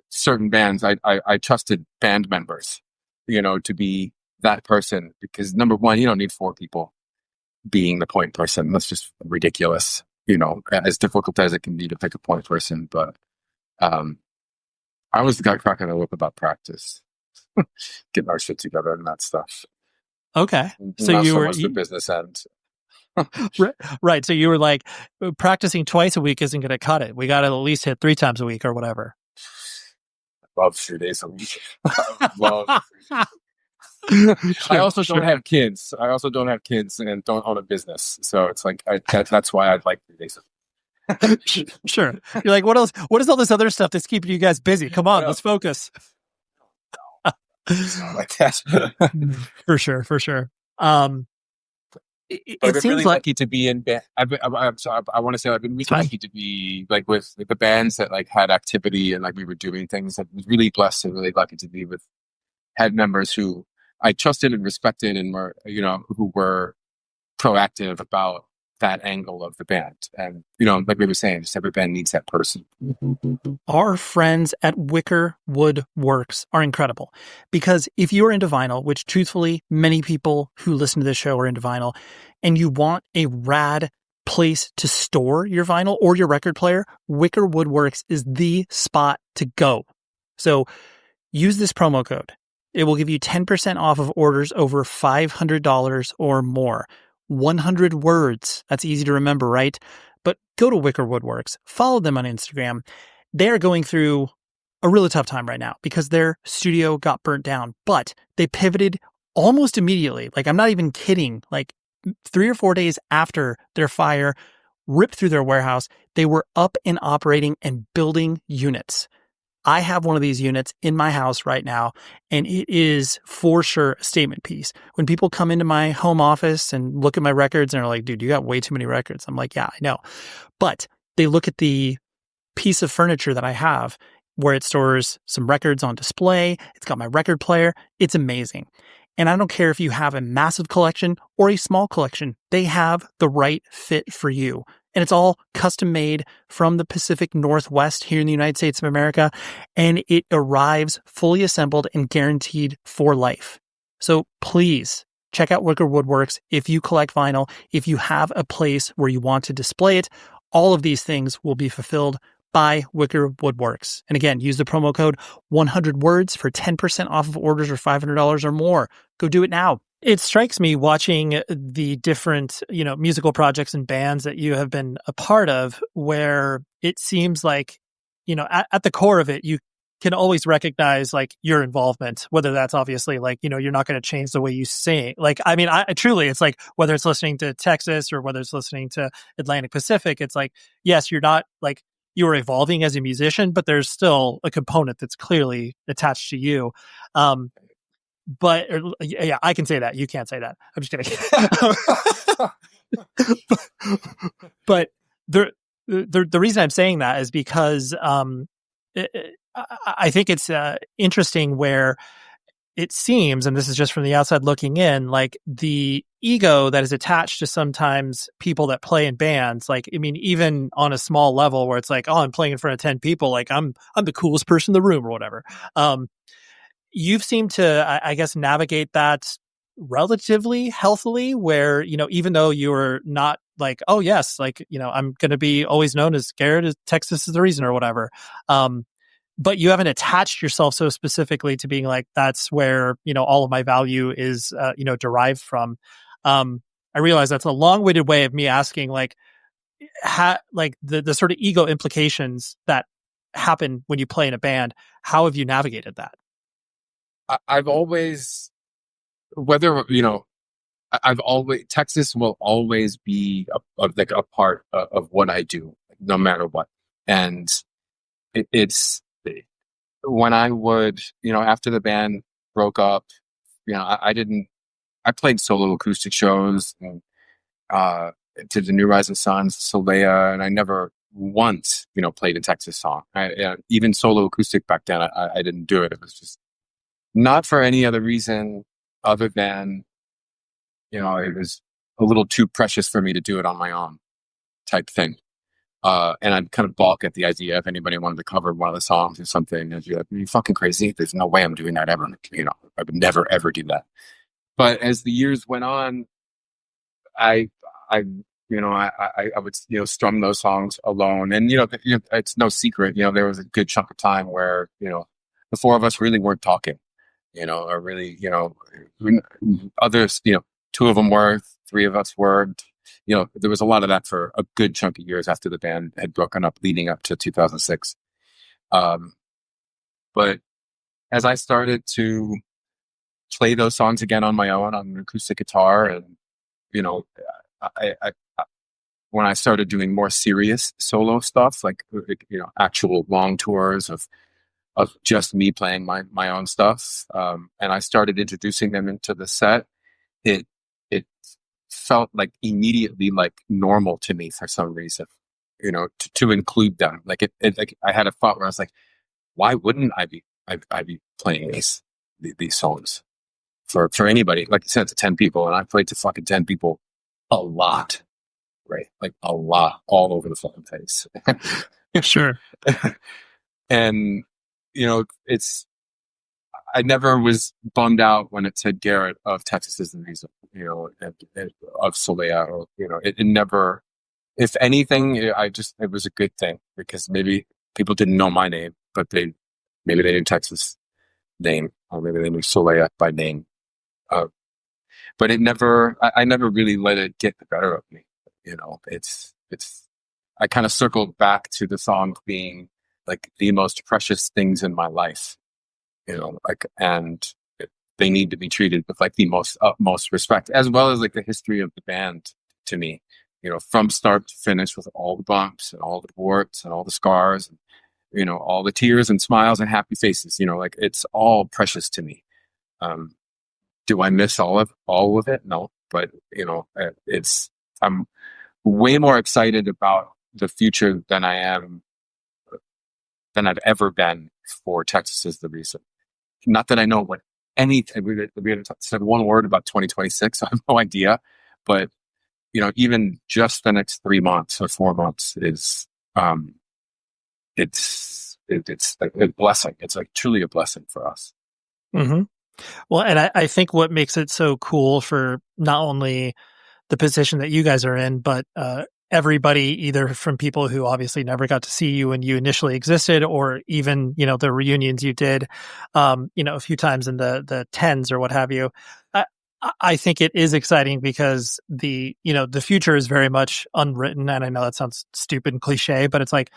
certain bands, I trusted band members, to be that person, because number one, you don't need 4 people being the point person. That's just ridiculous, as difficult as it can be to pick a point person. But I was the guy cracking the whip about practice, getting our shit together and that stuff. Okay. So not you so were much the business end. Right. So you were practicing twice a week isn't going to cut it. We got to at least hit 3 times a week or whatever. I love 3 days a week. I also don't have kids. And don't own a business. So it's that's why I'd like 3 days a week. Sure. You're like, what else? What is all this other stuff that's keeping you guys busy? Come on, let's focus. It's not like that. For sure. It I've been seems really lucky to be in band. I'm sorry, I want to say I've been really lucky to be with the bands that had activity and we were doing things. I was really blessed and really lucky to be with head members who I trusted and respected, and were who were proactive about that angle of the band. And like we were saying, just every band needs that person. Our friends at Wicker Wood Works are incredible, because if you are into vinyl, which truthfully many people who listen to this show are into vinyl, and you want a rad place to store your vinyl or your record player, Wicker Wood Works is the spot to go. So use this promo code. It will give you 10% off of orders over $500 or more. 100 words. That's easy to remember, right? But go to Wicker Wood Works. Follow them on Instagram. They are going through a really tough time right now because their studio got burnt down, but they pivoted almost immediately. I'm not even kidding. 3 or 4 days after their fire ripped through their warehouse, they were up and operating and building units. I have one of these units in my house right now, and it is for sure a statement piece. When people come into my home office and look at my records and are like, dude, you got way too many records. I'm like, yeah, I know. But they look at the piece of furniture that I have where it stores some records on display. It's got my record player. It's amazing. And I don't care if you have a massive collection or a small collection, they have the right fit for you. And it's all custom made from the Pacific Northwest here in the United States of America. And it arrives fully assembled and guaranteed for life. So please check out Wicker Wood Works. If you collect vinyl, if you have a place where you want to display it, all of these things will be fulfilled by Wicker Wood Works. And again, use the promo code 100 words for 10% off of orders or $500 or more. Go do it now. It strikes me watching the different, musical projects and bands that you have been a part of, where it seems like, at the core of it, you can always recognize like your involvement, whether that's obviously like, you're not going to change the way you sing. Like, I mean, I truly, it's like, whether it's listening to Texas or whether it's listening to Atlantic Pacific, it's like, yes, you're not like, you are evolving as a musician, but there's still a component that's clearly attached to you. But yeah, I can say that. You can't say that. I'm just kidding. but the reason I'm saying that is because I think it's interesting where it seems, and this is just from the outside looking in, like the ego that is attached to sometimes people that play in bands. Like, I mean, even on a small level where it's like, oh, I'm playing in front of 10 people, like I'm the coolest person in the room or whatever. You've seemed to, I guess, navigate that relatively healthily, where, even though you're not like, oh yes, like, I'm going to be always known as Garrett is Texas is the reason or whatever. But you haven't attached yourself so specifically to being like, that's where, all of my value is, derived from. I realize that's a long-winded way of me asking, like, like the sort of ego implications that happen when you play in a band. How have you navigated that? I've always, I've always, Texas will always be like a part of what I do, no matter what. And it's when I would, after the band broke up, I played solo acoustic shows and, to the New Rising Suns, Solea, and I never once, played a Texas song. Even solo acoustic back then, I didn't do it. It was just not for any other reason other than, it was a little too precious for me to do it on my own type thing. And I'd kind of balk at the idea if anybody wanted to cover one of the songs or something. I'd be like, are you fucking crazy? There's no way I'm doing that ever. I would never, ever do that. But as the years went on, I would, strum those songs alone. And, it's no secret, there was a good chunk of time where, the four of us really weren't talking. Or really, others, two of them were, three of us were, there was a lot of that for a good chunk of years after the band had broken up leading up to 2006. But as I started to play those songs again on my own on an acoustic guitar, and, I when I started doing more serious solo stuff, like, actual long tours of just me playing my own stuff, and I started introducing them into the set, it felt like immediately like normal to me for some reason, to include them. Like like I had a thought where I was like, why wouldn't I be playing these songs for anybody? Like you said, to 10 people, and I played to fucking 10 people a lot, right? Like a lot, all over the fucking place. Sure. And I never was bummed out when it said Garrett of Texas is the reason, of Solea, or, it never, if anything, it was a good thing, because maybe people didn't know my name, but maybe they knew Texas name, or maybe they knew Solea by name. But I never really let it get the better of me. I kind of circled back to the song being like the most precious things in my life, and they need to be treated with like the most utmost respect, as well as like the history of the band to me, from start to finish, with all the bumps and all the warts and all the scars and, all the tears and smiles and happy faces, like it's all precious to me. Do I miss all of it? No, but I'm way more excited about the future than I've ever been for Texas is the reason. Not that I know what anything, we had said one word about 2026. I have no idea, but even just the next 3 months or 4 months is, it's a blessing. It's like truly a blessing for us. Mm-hmm. Well, and I think what makes it so cool for not only the position that you guys are in, but everybody, either from people who obviously never got to see you when you initially existed, or even, the reunions you did, a few times in the tens or what have you. I think it is exciting because the future is very much unwritten, and I know that sounds stupid and cliche, but it's like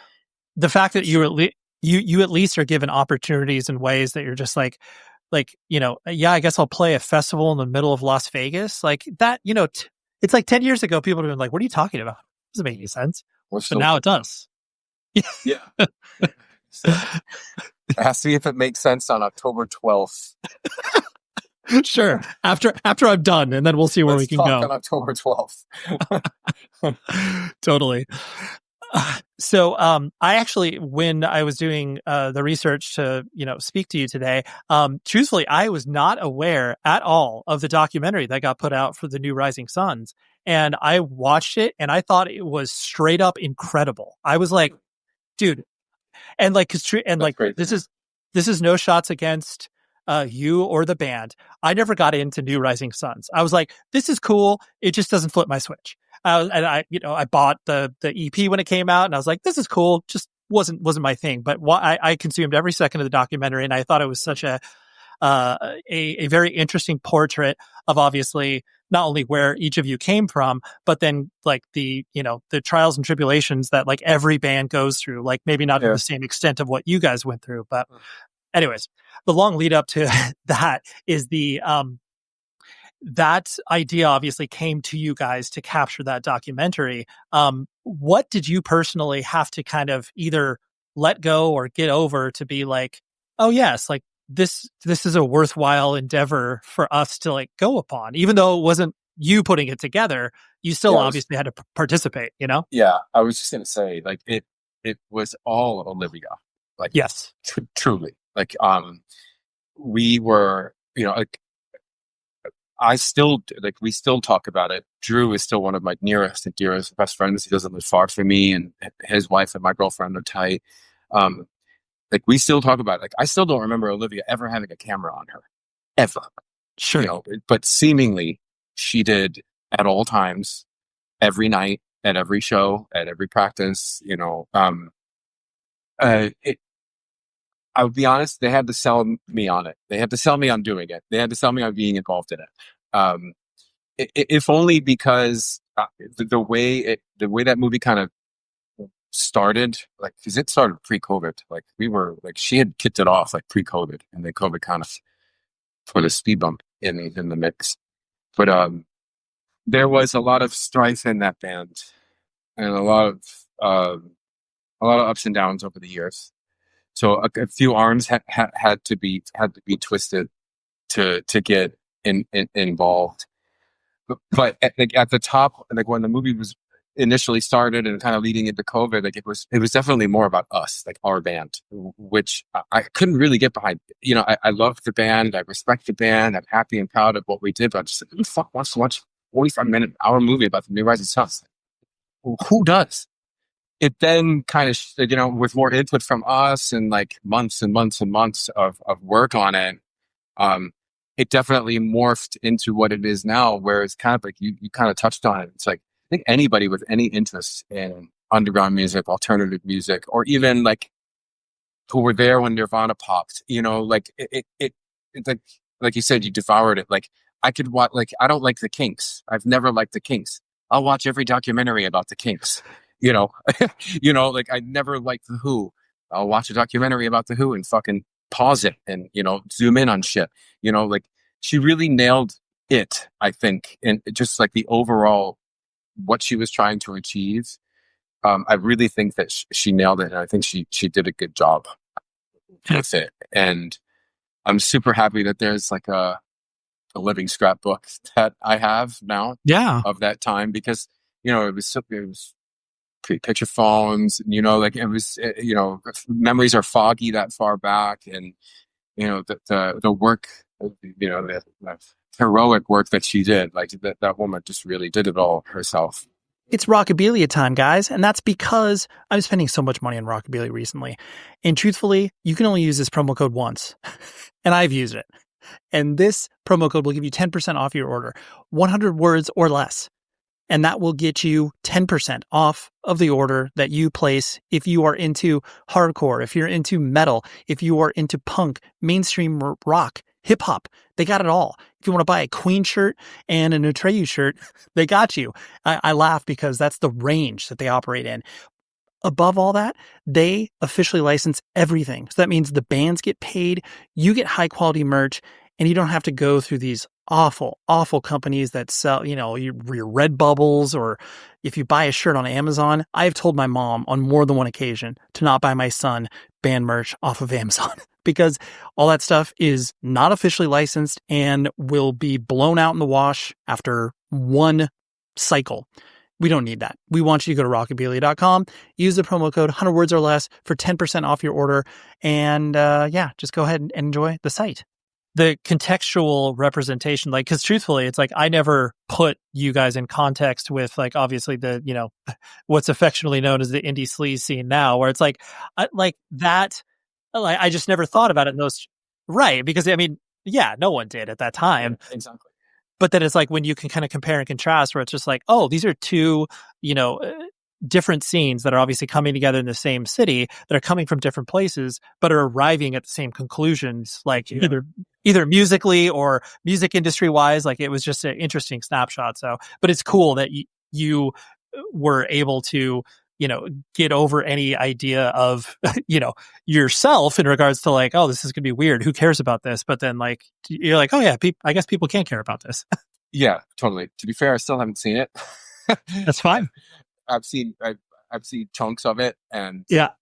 the fact that you at least are given opportunities in ways that you're just like, yeah, I guess I'll play a festival in the middle of Las Vegas. Like that, it's like 10 years ago, people would have been like, what are you talking about? It doesn't make any sense. But now it does. Yeah. So, it has to be if it makes sense on October 12th. Sure. After I'm done, and then we'll see where we can go. On October 12th. Totally. So, I actually, when I was doing the research to, speak to you today, truthfully, I was not aware at all of the documentary that got put out for the new Rising Suns. And I watched it and I thought it was straight up incredible. I was like, dude, and like, this is no shots against you or the band. I never got into New Rising Suns. I was like, this is cool. It just doesn't flip my switch. And I bought the EP when it came out, and I was like, this is cool. Just wasn't my thing. But I consumed every second of the documentary, and I thought it was such a very interesting portrait of obviously not only where each of you came from, but then like the trials and tribulations that like every band goes through. Like maybe not to the same extent of what you guys went through, but anyways, the long lead up to that is that idea obviously came to you guys to capture that documentary. What did you personally have to kind of either let go or get over to be like, oh yes, like this is a worthwhile endeavor for us to like go upon, even though it wasn't you putting it together, you still obviously had to participate, Yeah. I was just going to say, like, it was all Olivia. Like, yes, truly. Like, we were, like, I still, like, we still talk about it. Drew is still one of my nearest and dearest best friends. He doesn't live far from me, and his wife and my girlfriend are tight. Like, we still talk about it. Like, I still don't remember Olivia ever having a camera on her, ever. Sure. But seemingly she did at all times, every night, at every show, at every practice. I would be honest, they had to sell me on it. They had to sell me on doing it. They had to sell me on being involved in it. If only because the way that movie kind of started, like, because it started pre-COVID. Like, we were like, she had kicked it off like pre-COVID, and then COVID kind of put a speed bump in the mix. But there was a lot of strife in that band, and a lot of ups and downs over the years. So a few arms had to be twisted to get involved. But at the top, like when the movie was initially started and kind of leading into COVID, like it was definitely more about us, like our band, which I couldn't really get behind. I love the band, I respect the band, I'm happy and proud of what we did, but I'm just like, who the fuck wants to watch a 45-minute hour movie about the new Rising Suns? Who does? It then kind of, with more input from us and like months and months and months of work on it, it definitely morphed into what it is now, where it's kind of like you kind of touched on it. It's like, I think anybody with any interest in underground music, alternative music, or even like who were there when Nirvana popped, like it's like you said, you devoured it. Like, I could watch, like, I don't like the Kinks. I've never liked the Kinks. I'll watch every documentary about the Kinks. Like, I never liked the Who. I'll watch a documentary about the Who and fucking pause it and, zoom in on shit. Like, she really nailed it, I think. And just like the overall, what she was trying to achieve. I really think that she nailed it. And I think she did a good job with it. And I'm super happy that there's like a living scrapbook that I have now of that time, because, it was picture phones, like it was, memories are foggy that far back. And, the work, the heroic work that she did, like that woman just really did it all herself. It's Rockabilia time, guys, and that's because I'm spending so much money on Rockabilia recently. And truthfully, you can only use this promo code once, and I've used it. And this promo code will give you 10% off your order, 100 words or less. And that will get you 10% off of the order that you place if you are into hardcore, if you're into metal, if you are into punk, mainstream rock, hip hop. They got it all. If you want to buy a Queen shirt and an Atreyu shirt, they got you. I laugh because that's the range that they operate in. Above all that, they officially license everything. So that means the bands get paid, you get high quality merch, and you don't have to go through these awful, awful companies that sell, your Red Bubbles, or if you buy a shirt on Amazon. I've told my mom on more than one occasion to not buy my son band merch off of Amazon because all that stuff is not officially licensed and will be blown out in the wash after one cycle. We don't need that. We want you to go to rockabilly.com, use the promo code 100 words or less for 10% off your order. And just go ahead and enjoy the site. The contextual representation, like, because truthfully, it's like I never put you guys in context with, like, obviously the, what's affectionately known as the indie sleaze scene now, where it's like that, like, I just never thought about it in those, right? Because I mean, no one did at that time. Yeah, exactly. But then it's like when you can kind of compare and contrast, where it's just like, oh, these are two, different scenes that are obviously coming together in the same city, that are coming from different places, but are arriving at the same conclusions, like either musically or music industry wise. Like, it was just an interesting snapshot. So, but it's cool that you were able to, get over any idea of, yourself in regards to, like, oh, this is going to be weird. Who cares about this? But then, like, you're like, oh yeah, I guess people can't care about this. Yeah, totally. To be fair, I still haven't seen it. That's fine. I've seen chunks of it, and I'm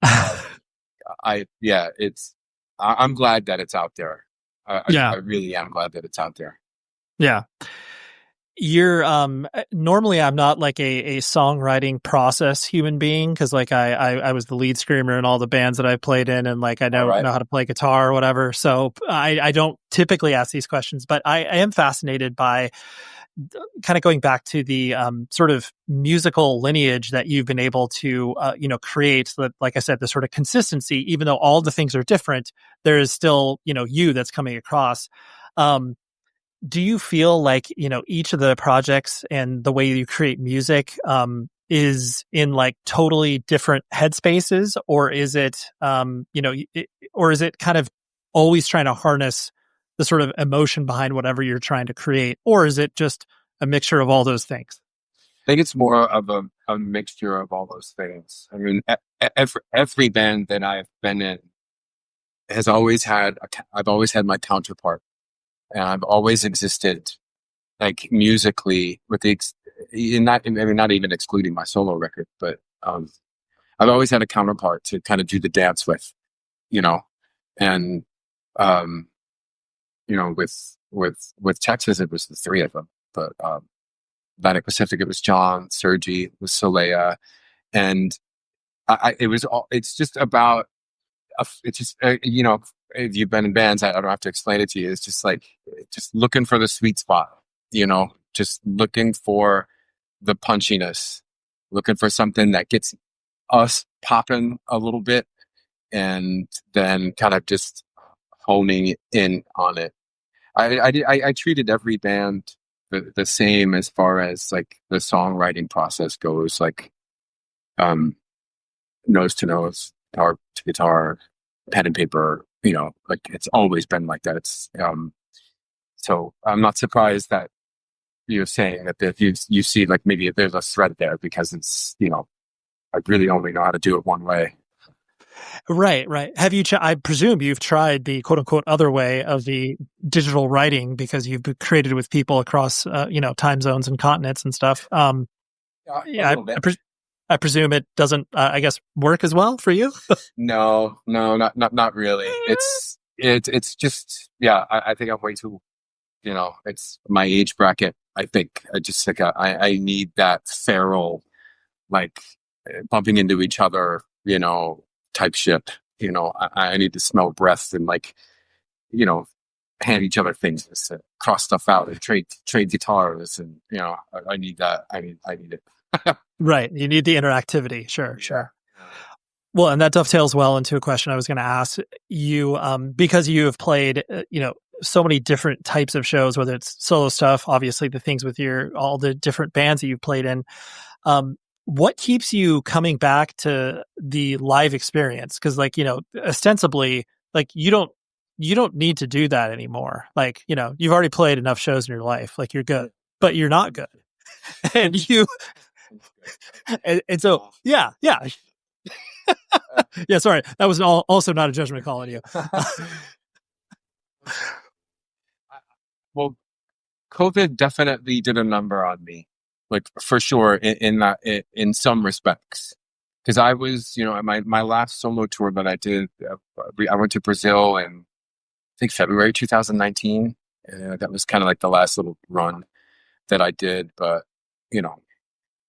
glad that it's out there. I really am glad that it's out there. Yeah. You're normally I'm not like a songwriting process human being, because like I was the lead screamer in all the bands that I've played in, and like I don't know how to play guitar or whatever. So I don't typically ask these questions, but I am fascinated by kind of going back to the sort of musical lineage that you've been able to create. That, like I said, the sort of consistency, even though all the things are different, there is still you that's coming across. Do you feel like, each of the projects and the way you create music is in like totally different headspaces, or is it, or is it kind of always trying to harness the sort of emotion behind whatever you're trying to create, or is it just a mixture of all those things? I think it's more of a mixture of all those things. I mean, every band that I've been in has always had, I've always had my counterpart. And I've always existed, like, musically, with not even excluding my solo record, but I've always had a counterpart to kind of do the dance with, and with Texas it was the three of them, but Atlantic Pacific it was John, Sergi, it was Soleil, and it's just about if you've been in bands, I don't have to explain it to you. It's just like, just looking for the sweet spot, just looking for the punchiness, looking for something that gets us popping a little bit, and then kind of just honing in on it. I treated every band the same as far as like the songwriting process goes, like nose to nose, guitar to guitar, pen and paper, like it's always been like that. It's so I'm not surprised that you're saying that if you see like maybe there's a thread there, because it's I really only know how to do it one way. Right. Have you? I presume you've tried the quote unquote other way of the digital writing, because you've created with people across time zones and continents and stuff. I presume it doesn't, I guess, work as well for you. No, not really. It's just, I think I'm way too, it's my age bracket. I think I just like, I need that feral, like bumping into each other, type shit. I need to smell breath and like, hand each other things, to cross stuff out and trade guitars. And, I need that. I need it. Right. You need the interactivity. Sure. Well, and that dovetails well into a question I was going to ask you, because you have played, so many different types of shows, whether it's solo stuff, obviously the things with all the different bands that you've played in. What keeps you coming back to the live experience? Because, like, ostensibly, like, you don't you don't need to do that anymore. Like, you've already played enough shows in your life. Like, you're good, but you're not good. And and so, yeah. Yeah, sorry. That was also not a judgment call on you. Well, COVID definitely did a number on me, like for sure in some respects. Because I was, my last solo tour that I did, I went to Brazil in, I think, February 2019. That was kind of like the last little run that I did. But,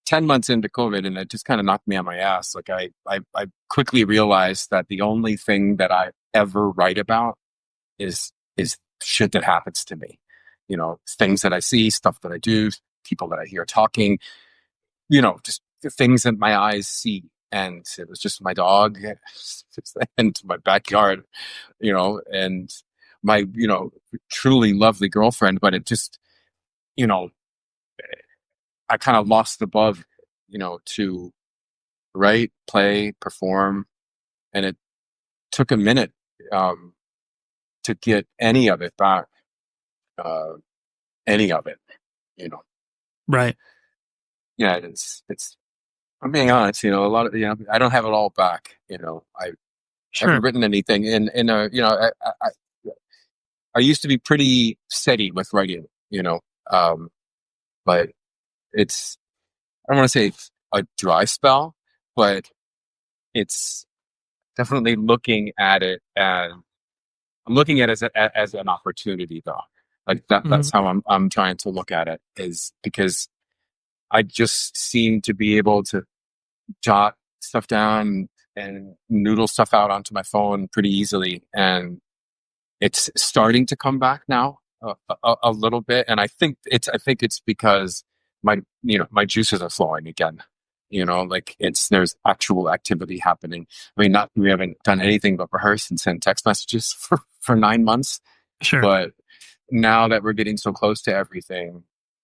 10 months into COVID, and it just kind of knocked me on my ass. Like I quickly realized that the only thing that I ever write about is shit that happens to me. Things that I see, stuff that I do, people that I hear talking, just the things that my eyes see. And it was just my dog and my backyard, and my, truly lovely girlfriend. But it just, I kind of lost the bug, to write, play, perform. And it took a minute to get any of it back, any of it, Right. Yeah, it's, I'm being honest, a lot of, I don't have it all back. I haven't written anything I used to be pretty steady with writing, but it's, I don't want to say a dry spell, but it's definitely looking at it as I'm looking at it as an opportunity, though. Like that's how I'm trying to look at it, is because I just seem to be able to jot stuff down and noodle stuff out onto my phone pretty easily, and it's starting to come back now a little bit. And I think it's because my juices are flowing again. Like there's actual activity happening. I mean, we haven't done anything but rehearse and send text messages for 9 months. Sure. But now that we're getting so close to everything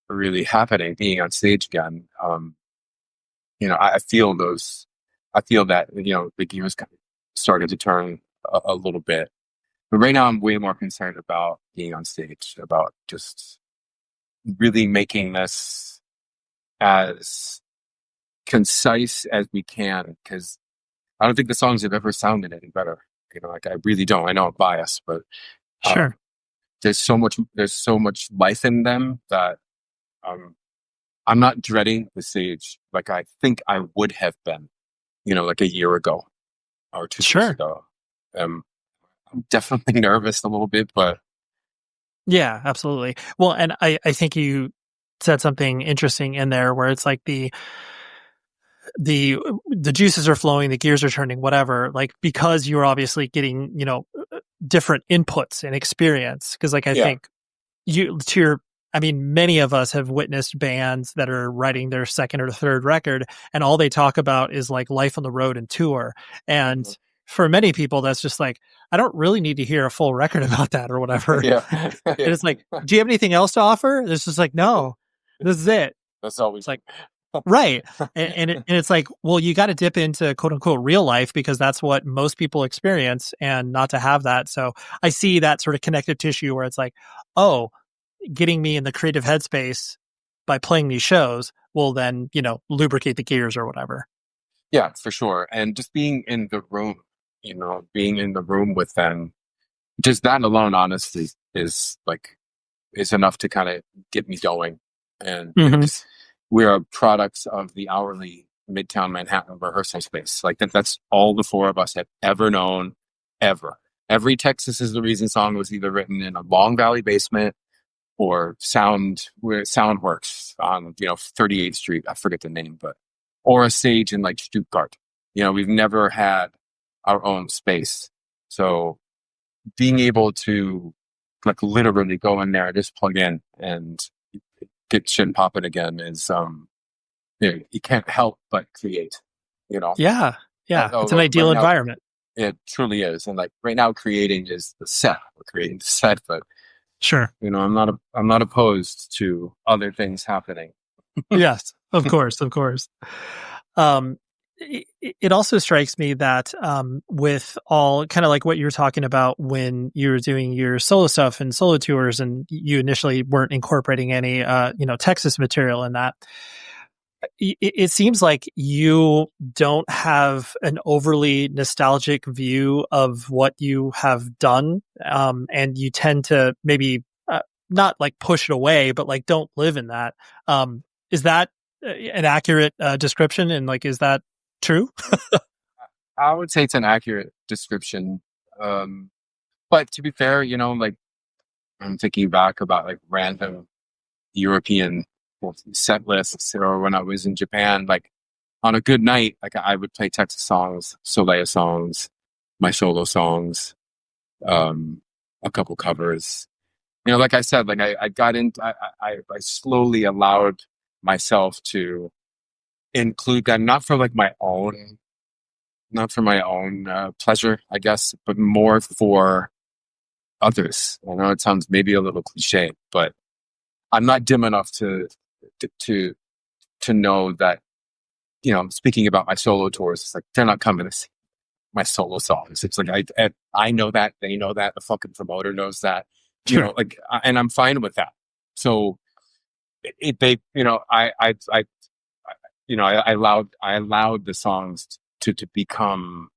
really happening, being on stage again, I feel that, the gears kind of started to turn a little bit. But right now I'm way more concerned about being on stage, about just really making this as concise as we can, because I don't think the songs have ever sounded any better. Like I really don't. I know I'm biased, but sure. There's so much life in them that I'm not dreading the stage like I think I would have been, like a year ago or 2 years ago. I'm definitely nervous a little bit, but yeah, absolutely. Well, and I think you said something interesting in there where it's like the juices are flowing, the gears are turning, whatever, like, because you're obviously getting, different inputs and experience. Cause like, I think many of us have witnessed bands that are writing their second or third record, and all they talk about is like life on the road and tour. And for many people, that's just like, I don't really need to hear a full record about that or whatever. Yeah. And it's like, do you have anything else to offer? It's just like, no, this is it. That's always like, right. And it's like, well, you got to dip into quote unquote real life, because that's what most people experience, and not to have that. So I see that sort of connective tissue where it's like, oh, getting me in the creative headspace by playing these shows will then, lubricate the gears or whatever. Yeah, for sure. And just being in the room, being in the room with them, just that alone, honestly, is enough to kind of get me going. And we are products of the hourly Midtown Manhattan rehearsal space. Like that's all the four of us have ever known, ever. Every Texas is the Reason song was either written in a Long Valley basement or Soundworks on 38th Street. I forget the name, or a stage in like Stuttgart. We've never had our own space. So being able to like literally go in there, just plug in and get shit popping again is you can't help but create. Yeah. It's an ideal environment. It truly is. And like right now, creating is the set. We're creating the set, but sure, I'm not opposed to other things happening. Yes, of course. it also strikes me that with all kind of like what you were talking about when you were doing your solo stuff and solo tours, and you initially weren't incorporating any Texas material in that. It seems like you don't have an overly nostalgic view of what you have done, and you tend to maybe not like push it away, but like don't live in that. Is that an accurate description? And like, is that true? I would say it's an accurate description. But to be fair, like I'm thinking back about like random European set lists, or when I was in Japan, like on a good night, like I would play Texas songs, Soleil songs, my solo songs, a couple covers. Like I said, like I got into, I slowly allowed myself to include them, not for my own pleasure, I guess, but more for others. I know it sounds maybe a little cliche, but I'm not dim enough to know that, speaking about my solo tours, it's like they're not coming to see my solo songs. It's like I know that, they know that, the fucking promoter knows that, and I'm fine with that. So I allowed the songs to become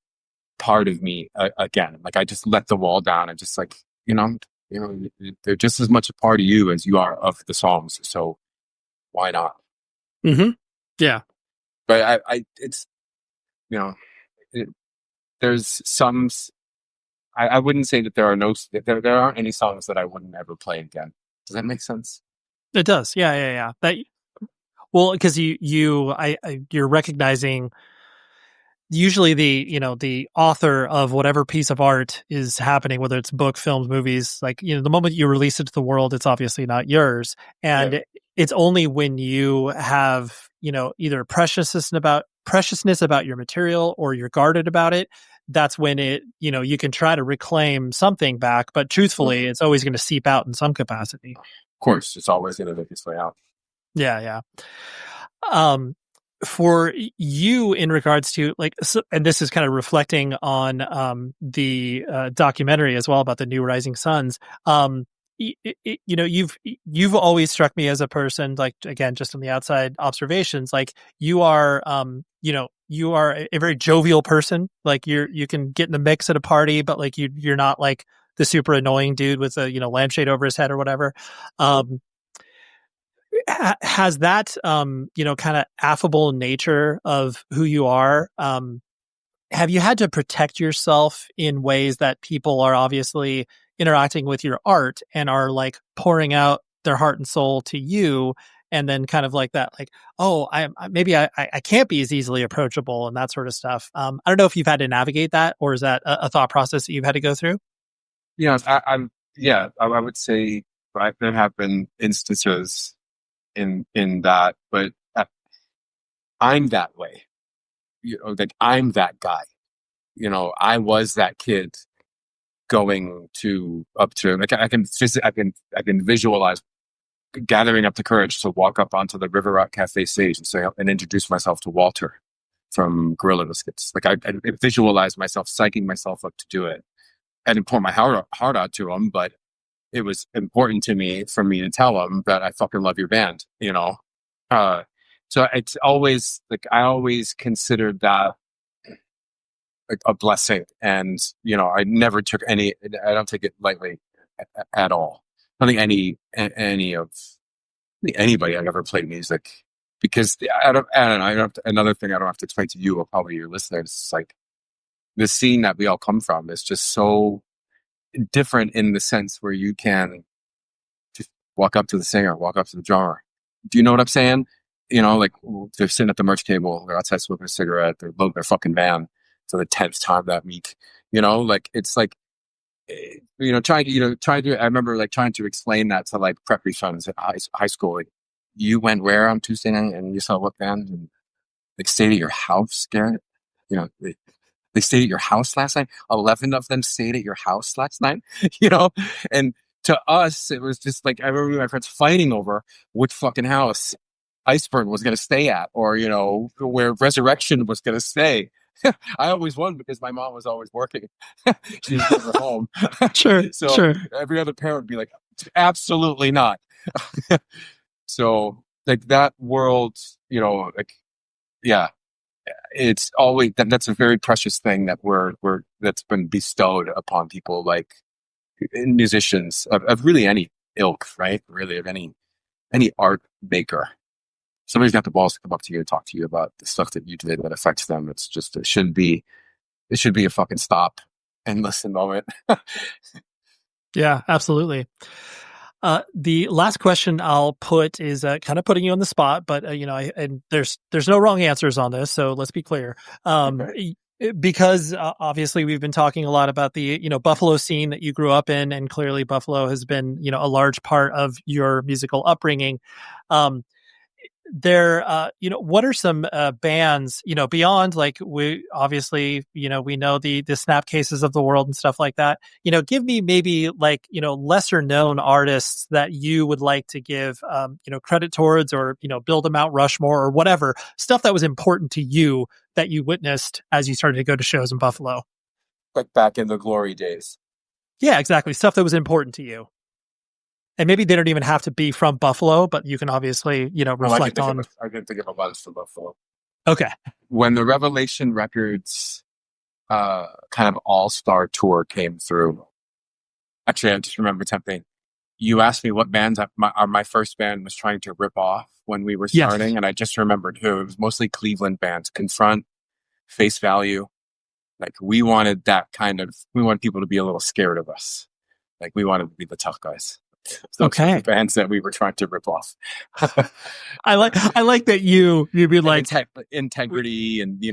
part of me again. Like I just let the wall down and just like, they're just as much a part of you as you are of the songs. So why not? Mm-hmm. Yeah. But it's, there's some, I wouldn't say that there aren't any songs that I wouldn't ever play again. Does that make sense? It does. Yeah. Well, because you're recognizing usually the author of whatever piece of art is happening, whether it's book, films, movies, like, the moment you release it to the world, it's obviously not yours. And it's only when you have, either preciousness about your material, or you're guarded about it, that's when it, you can try to reclaim something back. But truthfully, it's always going to seep out in some capacity. Of course, it's always going to make its way out. Yeah. For you, in regards to and this is kind of reflecting on the documentary as well about the new Rising Suns. You've always struck me as a person, like, again, just on the outside observations, like you are you are a very jovial person. Like you can get in the mix at a party, but like you're not like the super annoying dude with a lampshade over his head or whatever. Has that kind of affable nature of who you are, have you had to protect yourself in ways that people are obviously interacting with your art and are like pouring out their heart and soul to you, and then kind of like that, like, oh, I can't be as easily approachable and that sort of stuff? I don't know if you've had to navigate that, or is that a thought process that you've had to go through? I would say there have been instances in that, but I'm that way. Like I'm that guy. I was that kid going up to like I can visualize gathering up the courage to walk up onto the River Rock Cafe stage and introduce myself to Walter from Gorilla Biscuits. Like I visualize myself psyching myself up to do it. I didn't pour my heart out to him, but it was important to me for me to tell him that I fucking love your band, so it's always like, I always considered that a blessing. And, I never took I don't take it lightly at all. I don't think anybody I've ever played music, because I don't know, another thing I don't have to explain to you or probably your listeners, it's like the scene that we all come from is just so different in the sense where you can just walk up to the singer, walk up to the drummer. Do you know what I'm saying? Like they're sitting at the merch table, they're outside smoking a cigarette, they're loading their fucking van for the 10th time that week. Like it's like, trying to, I remember like trying to explain that to like preppy friends at high school. Like, you went where on Tuesday night and you saw what band, and like stayed at your house, Garrett? They stayed at your house last night. 11 of them stayed at your house last night, and to us, it was just like, I remember my friends fighting over which fucking house Iceburn was going to stay at, or, you know, where Resurrection was going to stay. I always won because my mom was always working. She was never home. Sure, So sure. every other parent would be like, absolutely not. So like that world, you know, like, yeah, it's always that's a very precious thing that that's been bestowed upon people, like musicians of really any ilk, right? Really of any art maker. Somebody's got the balls to come up to you and talk to you about the stuff that you did that affects them. It's just it should be a fucking stop and listen moment. Yeah, absolutely. The last question I'll put is kind of putting you on the spot, but and there's no wrong answers on this, so let's be clear. Okay. Because obviously we've been talking a lot about the Buffalo scene that you grew up in, and clearly Buffalo has been a large part of your musical upbringing. What are some bands, beyond, like, we obviously, we know the Snap Cases of the world and stuff like that. Give me maybe, like, lesser known artists that you would like to give, credit towards, or, build a Mount Rushmore or whatever, stuff that was important to you that you witnessed as you started to go to shows in Buffalo. Like back in the glory days. Yeah, exactly. Stuff that was important to you. And maybe they don't even have to be from Buffalo, but you can obviously, reflect on. I can think of a bunch from Buffalo. Okay. When the Revelation Records kind of all-star tour came through, actually, I just remembered something. You asked me what bands my first band was trying to rip off when we were starting, Yes. and I just remembered who. It was mostly Cleveland bands: Confront, Face Value. Like we wanted people to be a little scared of us. Like we wanted to be the tough guys. Those were the bands that we were trying to rip off. I like that you'd be like Integrity and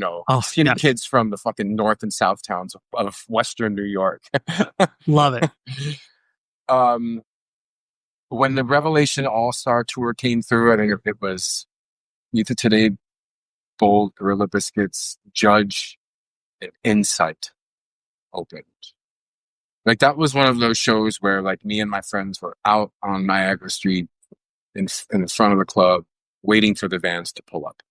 skinny kids from the fucking north and south towns of Western New York. Love it. When the Revelation All-Star Tour came through, I think it was Youth of Today, Bold, Gorilla Biscuits, Judge, and Insight opened. Like that was one of those shows where like me and my friends were out on Niagara Street in the front of the club waiting for the vans to pull up.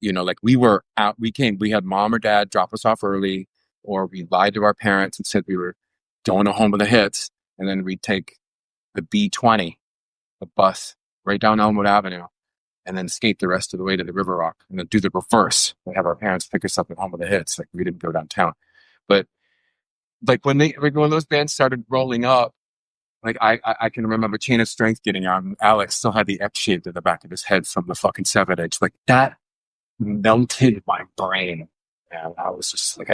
Like we were out, we had mom or dad drop us off early, or we lied to our parents and said we were going to Home of the Hits, and then we'd take the B20, the bus, right down Elmwood Avenue, and then skate the rest of the way to the River Rock, and then do the reverse. We have our parents pick us up at Home of the Hits. Like we didn't go downtown. But like when those bands started rolling up, like I can remember Chain of Strength getting on. Alex still had the X shaped in the back of his head from the fucking 7-inch. Like that melted my brain. And I was just like,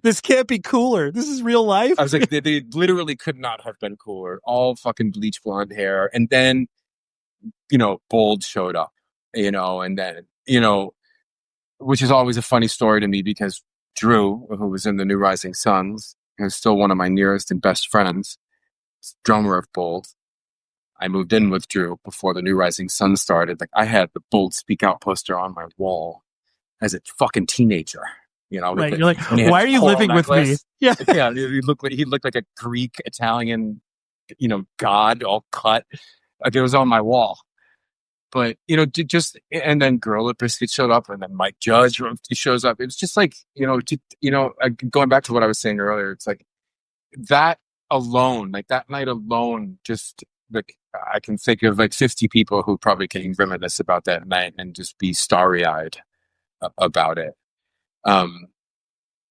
this can't be cooler. This is real life. I was like, they literally could not have been cooler. All fucking bleach blonde hair. And then, Bold showed up, and then, which is always a funny story to me because Drew, who was in the New Rising Suns, who's still one of my nearest and best friends, drummer of Bold. I moved in with Drew before the New Rising Sun started. Like I had the Bold Speak Out poster on my wall as a fucking teenager. Right. You're like, why are you living with me? Yeah. Yeah. He looked like a Greek, Italian, god all cut. Like it was on my wall. But, and then Gorilla Biscuit showed up, and then Mike Judge shows up. It was just like, going back to what I was saying earlier, it's like that alone, like that night alone, just like I can think of like 50 people who probably can reminisce about that night and just be starry-eyed about it.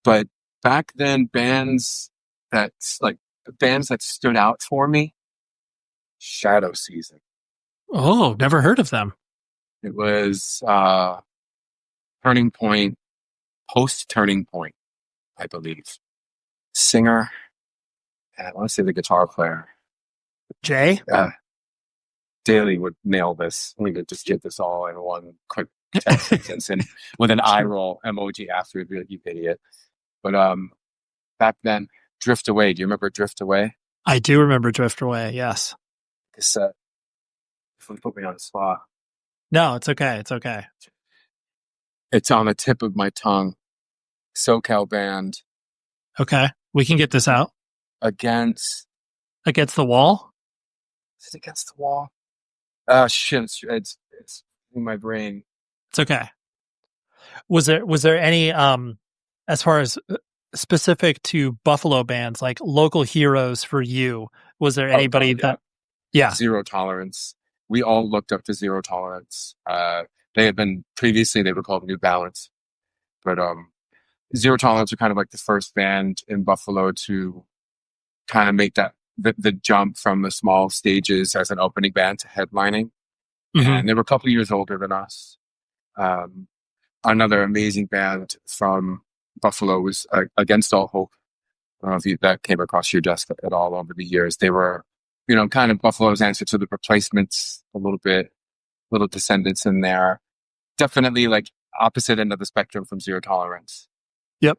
But back then, bands that stood out for me, Shadow Season. Oh, never heard of them. It was Turning Point, post Turning Point, I believe. Singer, and I want to say the guitar player. Jay? Daly would nail this. Let me just get this all in one quick text sentence and with an eye roll emoji after it, you idiot. But back then, Drift Away. Do you remember Drift Away? I do remember Drift Away, yes. Cassette. Put me on the spot. No, it's okay. It's okay. It's on the tip of my tongue. SoCal band. Okay. We can get this out. Against the Wall? Is it Against the Wall? Shit, it's in my brain. It's okay. Was there any as far as specific to Buffalo bands, like local heroes for you? Was there anybody that yeah. Zero Tolerance. We all looked up to Zero Tolerance. They had been previously, they were called New Balance, but Zero Tolerance were kind of like the first band in Buffalo to kind of make the jump from the small stages as an opening band to headlining. And they were a couple of years older than us. Another amazing band from Buffalo was Against All Hope. I don't know if that came across your desk at all over the years. They were, kind of Buffalo's answer to the Replacements a little bit, little Descendants in there. Definitely like opposite end of the spectrum from Zero Tolerance. Yep.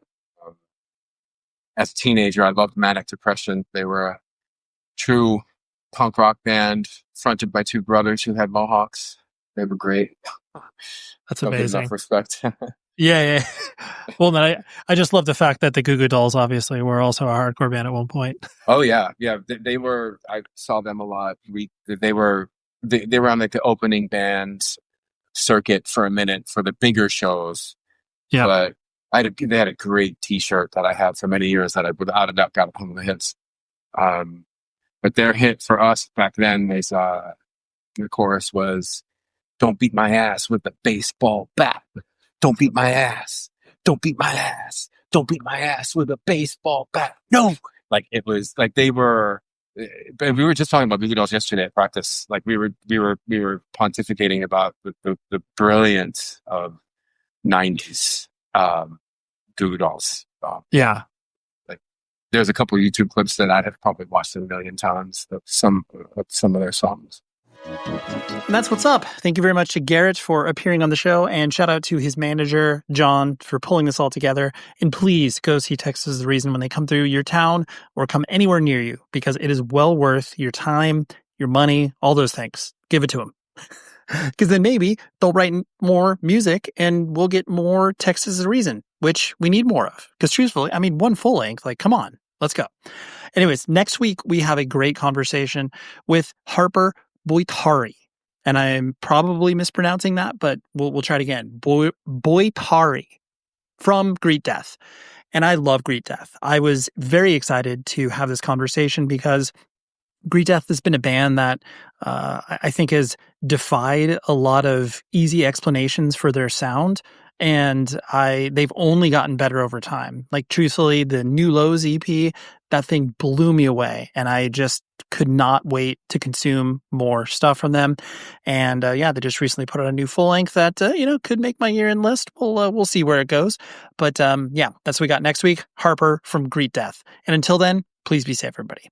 As a teenager, I loved Manic Depression. They were a true punk rock band fronted by two brothers who had mohawks. They were great. That's amazing. Enough respect. Yeah. Well, then I just love the fact that the Goo Goo Dolls obviously were also a hardcore band at one point. Oh yeah. They were. I saw them a lot. They were on like the opening band circuit for a minute for the bigger shows. Yeah. But they had a great T-shirt that I had for many years that I without a doubt got a couple of the hits. But their hit for us back then, the chorus was, "Don't beat my ass with a baseball bat. Don't beat my ass. Don't beat my ass. Don't beat my ass with a baseball bat. No!" Like it was like they were. We were just talking about Goo Goo Dolls yesterday at practice. Like we were pontificating about the brilliance of '90s Goo Goo Dolls. Yeah. There's a couple of YouTube clips that I'd have probably watched a million times of some of their songs. And that's what's up. Thank you very much to Garrett for appearing on the show, and shout out to his manager, John, for pulling this all together. And please go see Texas is the Reason when they come through your town or come anywhere near you, because it is well worth your time, your money, all those things. Give it to them. Because then maybe they'll write more music and we'll get more Texas is the Reason, which we need more of. Because truthfully, one full length, like, come on, let's go. Anyways, next week we have a great conversation with Harper Boitari. And I'm probably mispronouncing that, but we'll try it again. Boitari from Greet Death. And I love Greet Death. I was very excited to have this conversation because Greet Death has been a band that I think has defied a lot of easy explanations for their sound. And they've only gotten better over time. Like, truthfully, the New Lows EP, that thing blew me away. And I just could not wait to consume more stuff from them. And they just recently put out a new full length that, could make my year-end list. We'll see where it goes. But that's what we got next week. Harper from Greet Death. And until then, please be safe, everybody.